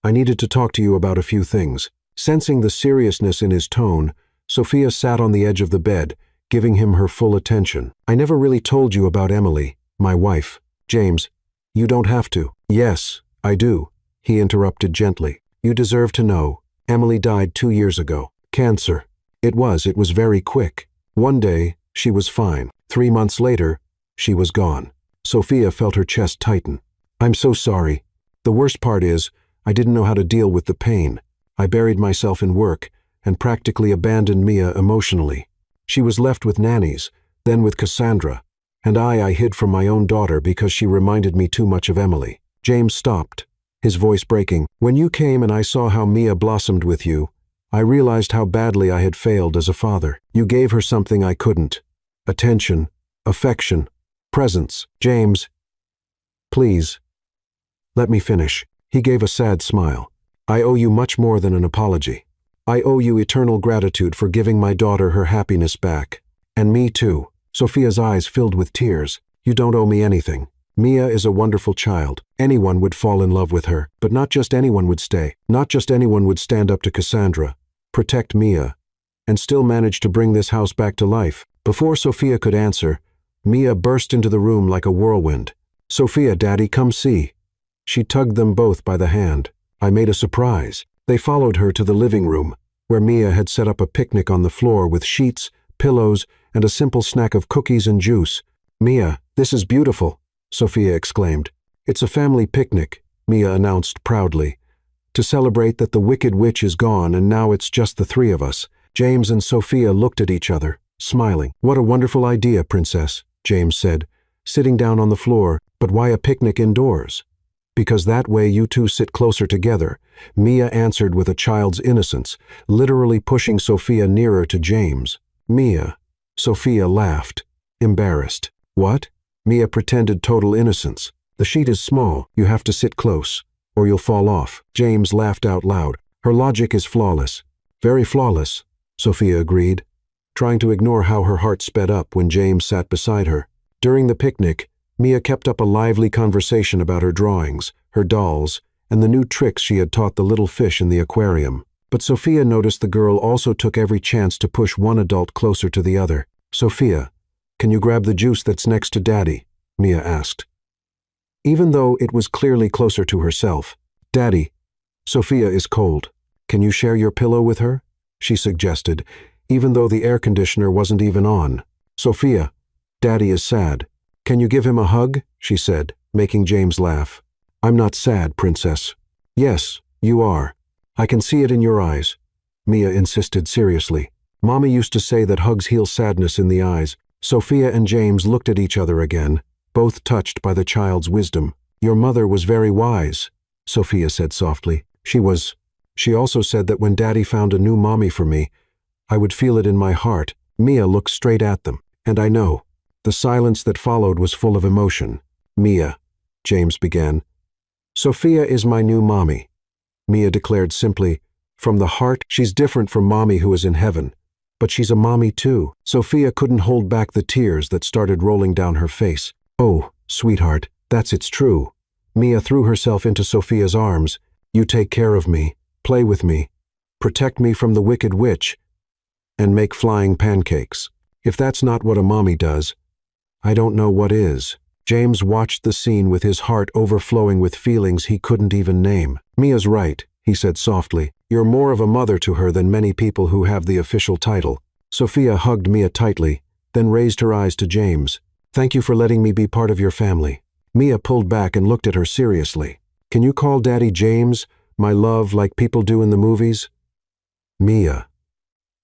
I needed to talk to you about a few things. Sensing the seriousness in his tone, Sophia sat on the edge of the bed, giving him her full attention. I never really told you about Emily, my wife. James, you don't have to. Yes, I do, he interrupted gently. You deserve to know. Emily died 2 years ago. Cancer. It was very quick. One day, she was fine. 3 months later, she was gone. Sophia felt her chest tighten. I'm so sorry. The worst part is, I didn't know how to deal with the pain. I buried myself in work and practically abandoned Mia emotionally. She was left with nannies, then with Cassandra, and I hid from my own daughter because she reminded me too much of Emily. James stopped, his voice breaking. When you came and I saw how Mia blossomed with you, I realized how badly I had failed as a father. You gave her something I couldn't. Attention, affection, presence. James, please, let me finish. He gave a sad smile. I owe you much more than an apology. I owe you eternal gratitude for giving my daughter her happiness back. And me too. Sophia's eyes filled with tears. You don't owe me anything. Mia is a wonderful child. Anyone would fall in love with her, but not just anyone would stay. Not just anyone would stand up to Cassandra, protect Mia, and still manage to bring this house back to life. Before Sophia could answer, Mia burst into the room like a whirlwind. Sophia, Daddy, come see. She tugged them both by the hand. I made a surprise. They followed her to the living room, where Mia had set up a picnic on the floor with sheets, pillows, and a simple snack of cookies and juice. Mia, this is beautiful, Sophia exclaimed. It's a family picnic, Mia announced proudly, to celebrate that the wicked witch is gone and now it's just the three of us. James and Sophia looked at each other, smiling. What a wonderful idea, Princess, James said, sitting down on the floor. But why a picnic indoors? Because that way you two sit closer together, Mia answered with a child's innocence, literally pushing Sophia nearer to James. Mia. Sophia laughed, embarrassed. What? Mia pretended total innocence. The sheet is small, you have to sit close, or you'll fall off. James laughed out loud. Her logic is flawless. Very flawless, Sophia agreed, trying to ignore how her heart sped up when James sat beside her. During the picnic, Mia kept up a lively conversation about her drawings, her dolls, and the new tricks she had taught the little fish in the aquarium. But Sophia noticed the girl also took every chance to push one adult closer to the other. Sophia, can you grab the juice that's next to Daddy? Mia asked. Even though it was clearly closer to herself. Daddy, Sophia is cold. Can you share your pillow with her? She suggested, even though the air conditioner wasn't even on. Sophia, Daddy is sad. Can you give him a hug? She said, making James laugh. I'm not sad, Princess. Yes, you are. I can see it in your eyes, Mia insisted seriously. Mommy used to say that hugs heal sadness in the eyes. Sophia and James looked at each other again, both touched by the child's wisdom. Your mother was very wise, Sophia said softly. She also said that when Daddy found a new mommy for me, I would feel it in my heart. Mia looked straight at them. And I know. The silence that followed was full of emotion. Mia, James began. Sophia is my new mommy, Mia declared simply. From the heart, she's different from Mommy who is in heaven. But she's a mommy too. Sophia couldn't hold back the tears that started rolling down her face. Oh, sweetheart, it's true. Mia threw herself into Sophia's arms. You take care of me, play with me, protect me from the wicked witch, and make flying pancakes. If that's not what a mommy does, I don't know what is. James watched the scene with his heart overflowing with feelings he couldn't even name. "Mia's right," he said softly. "You're more of a mother to her than many people who have the official title." Sophia hugged Mia tightly, then raised her eyes to James. "Thank you for letting me be part of your family." Mia pulled back and looked at her seriously. "Can you call Daddy James, my love, like people do in the movies?" Mia.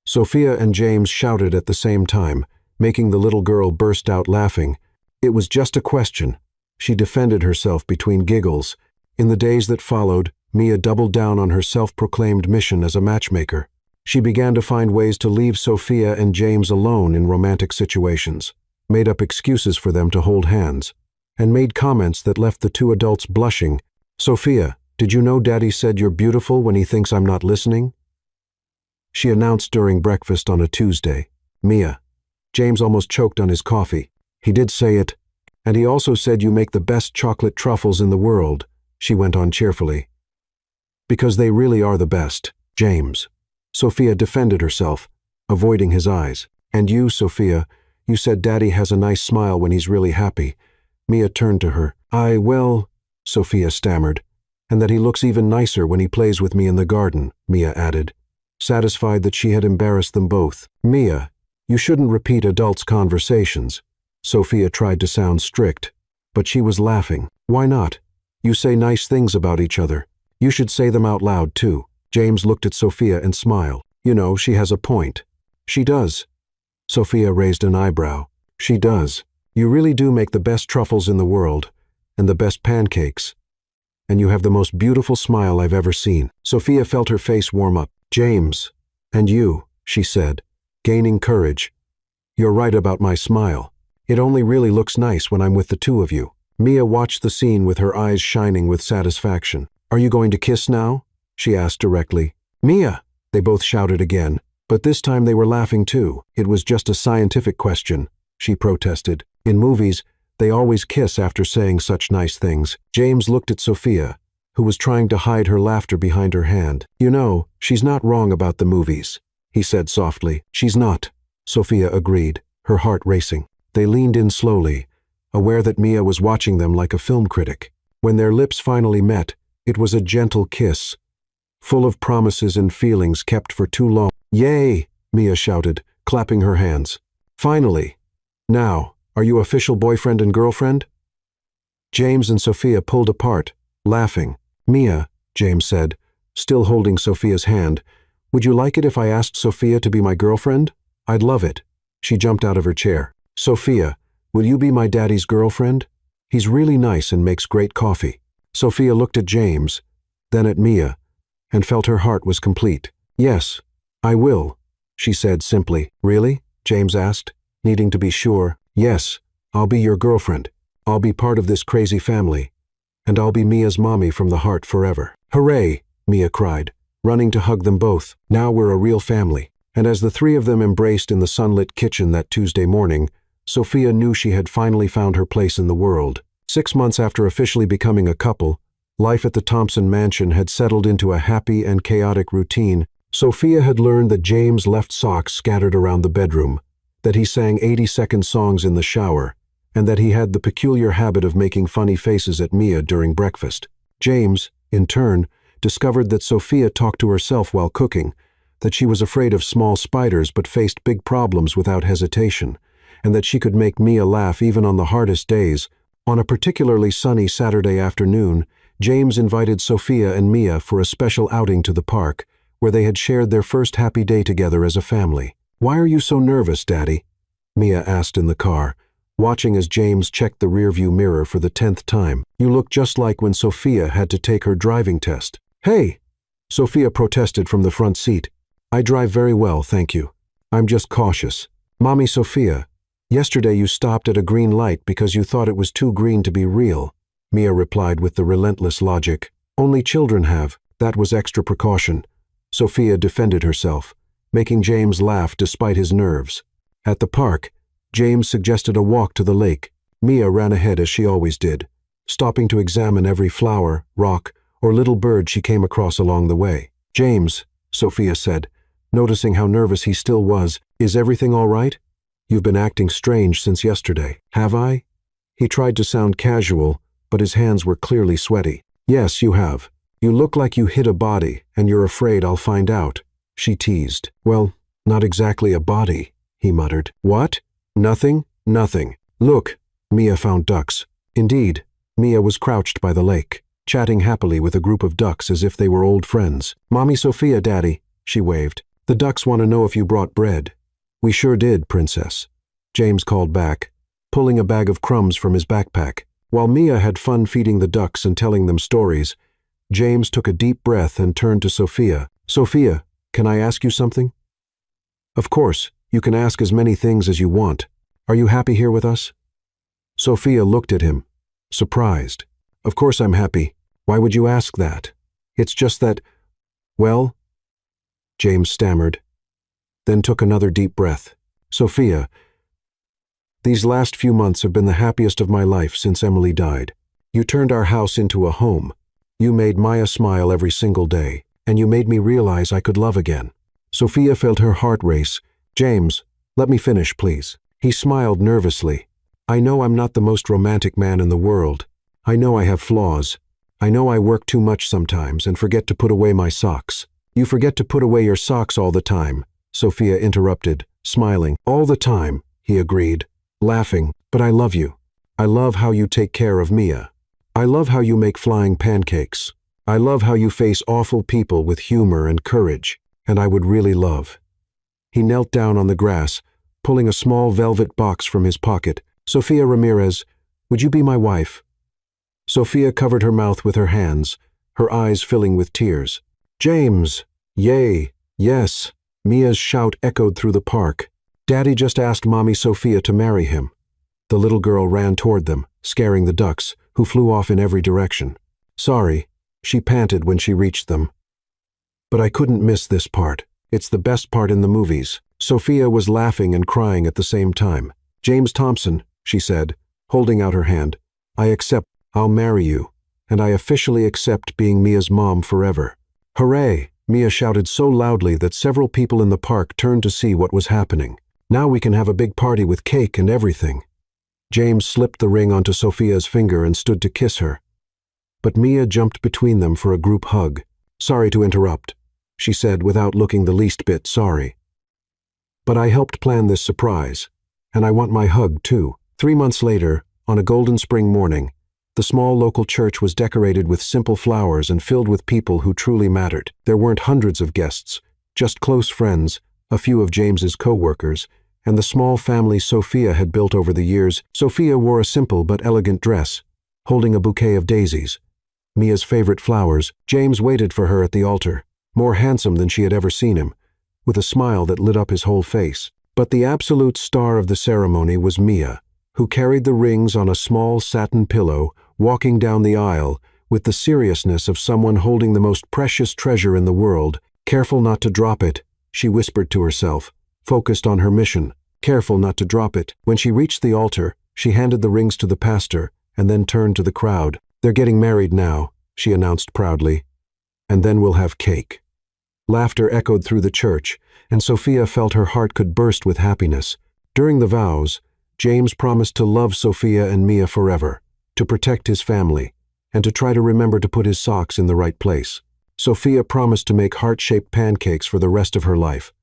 Sophia and James shouted at the same time, making the little girl burst out laughing. It was just a question. She defended herself between giggles. In the days that followed, Mia doubled down on her self-proclaimed mission as a matchmaker. She began to find ways to leave Sophia and James alone in romantic situations, made up excuses for them to hold hands, and made comments that left the two adults blushing. "Sophia, did you know Daddy said you're beautiful when he thinks I'm not listening?" She announced during breakfast on a Tuesday. "Mia." James almost choked on his coffee. "He did say it. And he also said you make the best chocolate truffles in the world," she went on cheerfully. "Because they really are the best, James." Sophia defended herself, avoiding his eyes. "And you, Sophia, you said Daddy has a nice smile when he's really happy." Mia turned to her. Well," Sophia stammered. "And that he looks even nicer when he plays with me in the garden," Mia added, satisfied that she had embarrassed them both. "Mia, you shouldn't repeat adults' conversations." Sophia tried to sound strict, but she was laughing. "Why not? You say nice things about each other. You should say them out loud, too." James looked at Sophia and smiled. "You know, she has a point." "She does." Sophia raised an eyebrow. "She does. You really do make the best truffles in the world, and the best pancakes. And you have the most beautiful smile I've ever seen." Sophia felt her face warm up. "James, and you," she said, gaining courage. "You're right about my smile. It only really looks nice when I'm with the two of you." Mia watched the scene with her eyes shining with satisfaction. "Are you going to kiss now?" she asked directly. "Mia!" they both shouted again, but this time they were laughing too. "It was just a scientific question," she protested. "In movies, they always kiss after saying such nice things." James looked at Sophia, who was trying to hide her laughter behind her hand. "You know, she's not wrong about the movies," he said softly. "She's not," Sophia agreed, her heart racing. They leaned in slowly, aware that Mia was watching them like a film critic. When their lips finally met, it was a gentle kiss, full of promises and feelings kept for too long. "Yay!" Mia shouted, clapping her hands. "Finally! Now, are you official boyfriend and girlfriend?" James and Sophia pulled apart, laughing. "Mia," James said, still holding Sophia's hand, "would you like it if I asked Sophia to be my girlfriend?" "I'd love it." She jumped out of her chair. "Sophia, will you be my daddy's girlfriend? He's really nice and makes great coffee." Sophia looked at James, then at Mia, and felt her heart was complete. "Yes, I will," she said simply. "Really?" James asked, needing to be sure. "Yes, I'll be your girlfriend. I'll be part of this crazy family. And I'll be Mia's mommy from the heart forever." "Hooray!" Mia cried, running to hug them both. "Now we're a real family." And as the three of them embraced in the sunlit kitchen that Tuesday morning, Sophia knew she had finally found her place in the world. 6 months after officially becoming a couple, life at the Thompson mansion had settled into a happy and chaotic routine. Sophia had learned that James left socks scattered around the bedroom, that he sang 80-second songs in the shower, and that he had the peculiar habit of making funny faces at Mia during breakfast. James, in turn, discovered that Sophia talked to herself while cooking, that she was afraid of small spiders but faced big problems without hesitation, and that she could make Mia laugh even on the hardest days. On a particularly sunny Saturday afternoon, James invited Sophia and Mia for a special outing to the park, where they had shared their first happy day together as a family. "Why are you so nervous, Daddy?" Mia asked in the car, watching as James checked the rearview mirror for the 10th time. "You look just like when Sophia had to take her driving test." "Hey!" Sophia protested from the front seat. "I drive very well, thank you. I'm just cautious." "Mommy Sophia, yesterday you stopped at a green light because you thought it was too green to be real," Mia replied with the relentless logic. "Only children have. That was extra precaution." Sophia defended herself, making James laugh despite his nerves. At the park, James suggested a walk to the lake. Mia ran ahead as she always did, stopping to examine every flower, rock, or little bird she came across along the way. "James," Sophia said, noticing how nervous he still was, "is everything all right? You've been acting strange since yesterday." "Have I?" He tried to sound casual, but his hands were clearly sweaty. Yes, you have. You look like you hid a body, and you're afraid I'll find out, she teased. Well, not exactly a body, he muttered. What? Nothing? Nothing. Look, Mia found ducks. Indeed, Mia was crouched by the lake, chatting happily with a group of ducks as if they were old friends. Mommy Sophia, Daddy, she waved. The ducks want to know if you brought bread. We sure did, Princess, James called back, pulling a bag of crumbs from his backpack. While Mia had fun feeding the ducks and telling them stories, James took a deep breath and turned to Sophia. Sophia, can I ask you something? Of course, you can ask as many things as you want. Are you happy here with us? Sophia looked at him, surprised. Of course I'm happy. Why would you ask that? It's just that, well, James stammered, then took another deep breath. Sophia, these last few months have been the happiest of my life since Emily died. You turned our house into a home. You made Maya smile every single day, and you made me realize I could love again. Sophia felt her heart race. James, let me finish, please. He smiled nervously. I know I'm not the most romantic man in the world. I know I have flaws. I know I work too much sometimes and forget to put away my socks. You forget to put away your socks all the time, Sophia interrupted, smiling. All the time, he agreed, laughing. But I love you. I love how you take care of Mia. I love how you make flying pancakes. I love how you face awful people with humor and courage. And I would really love. He knelt down on the grass, pulling a small velvet box from his pocket. Sophia Ramirez, would you be my wife? Sophia covered her mouth with her hands, her eyes filling with tears. James! Yay! Yes! Mia's shout echoed through the park. Daddy just asked Mommy Sophia to marry him. The little girl ran toward them, scaring the ducks, who flew off in every direction. Sorry, she panted when she reached them. But I couldn't miss this part. It's the best part in the movies. Sophia was laughing and crying at the same time. James Thompson, she said, holding out her hand. I accept. I'll marry you. And I officially accept being Mia's mom forever. Hooray! Mia shouted so loudly that several people in the park turned to see what was happening. Now we can have a big party with cake and everything. James slipped the ring onto Sophia's finger and stood to kiss her. But Mia jumped between them for a group hug. Sorry to interrupt, she said without looking the least bit sorry. But I helped plan this surprise, and I want my hug too. 3 months later, on a golden spring morning, the small local church was decorated with simple flowers and filled with people who truly mattered. There weren't hundreds of guests, just close friends, a few of James's co-workers, and the small family Sophia had built over the years. Sophia wore a simple but elegant dress, holding a bouquet of daisies, Mia's favorite flowers. James waited for her at the altar, more handsome than she had ever seen him, with a smile that lit up his whole face. But the absolute star of the ceremony was Mia, who carried the rings on a small satin pillow, walking down the aisle with the seriousness of someone holding the most precious treasure in the world. Careful not to drop it, she whispered to herself, focused on her mission. Careful not to drop it. When she reached the altar, she handed the rings to the pastor and then turned to the crowd. They're getting married now, she announced proudly. And then we'll have cake. Laughter echoed through the church, and Sophia felt her heart could burst with happiness. During the vows, James promised to love Sophia and Mia forever, to protect his family, and to try to remember to put his socks in the right place. Sophia promised to make heart-shaped pancakes for the rest of her life,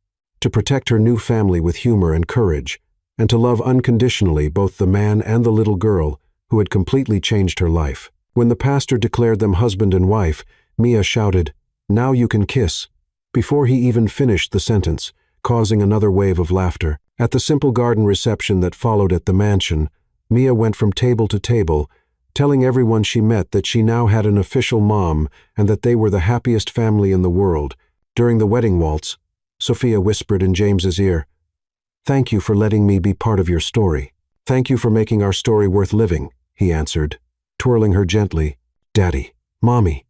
to protect her new family with humor and courage, and to love unconditionally both the man and the little girl who had completely changed her life. When the pastor declared them husband and wife, Mia shouted, "Now you can kiss," before he even finished the sentence, causing another wave of laughter. At the simple garden reception that followed at the mansion, Mia went from table to table, telling everyone she met that she now had an official mom and that they were the happiest family in the world. During the wedding waltz, Sophia whispered in James's ear, "Thank you for letting me be part of your story. Thank you for making our story worth living," he answered, twirling her gently. "Daddy, Mommy."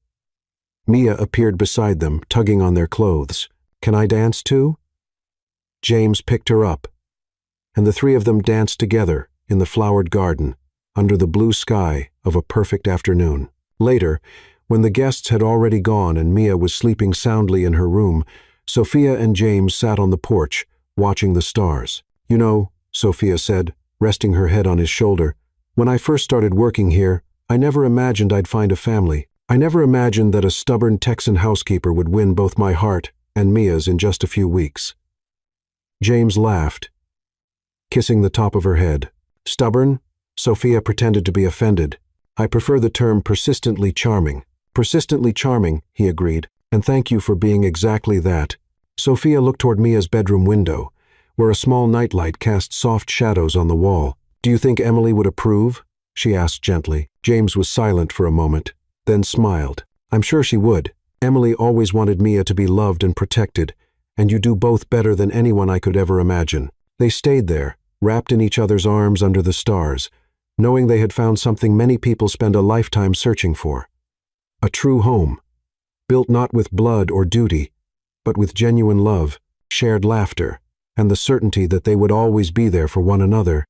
Mia appeared beside them, tugging on their clothes. "Can I dance too?" James picked her up, and the three of them danced together in the flowered garden, under the blue sky of a perfect afternoon. Later, when the guests had already gone and Mia was sleeping soundly in her room, Sophia and James sat on the porch, watching the stars. "You know," Sophia said, resting her head on his shoulder, When I first started working here, I never imagined I'd find a family. I never imagined that a stubborn Texan housekeeper would win both my heart and Mia's in just a few weeks." James laughed, kissing the top of her head. "Stubborn?" Sophia pretended to be offended. "I prefer the term persistently charming." "Persistently charming," he agreed, "and thank you for being exactly that." Sophia looked toward Mia's bedroom window, where a small nightlight cast soft shadows on the wall. "Do you think Emily would approve?" she asked gently. James was silent for a moment, then smiled. "I'm sure she would. Emily always wanted Mia to be loved and protected, and you do both better than anyone I could ever imagine." They stayed there, wrapped in each other's arms under the stars, knowing they had found something many people spend a lifetime searching for. A true home, built not with blood or duty, but with genuine love, shared laughter, and the certainty that they would always be there for one another.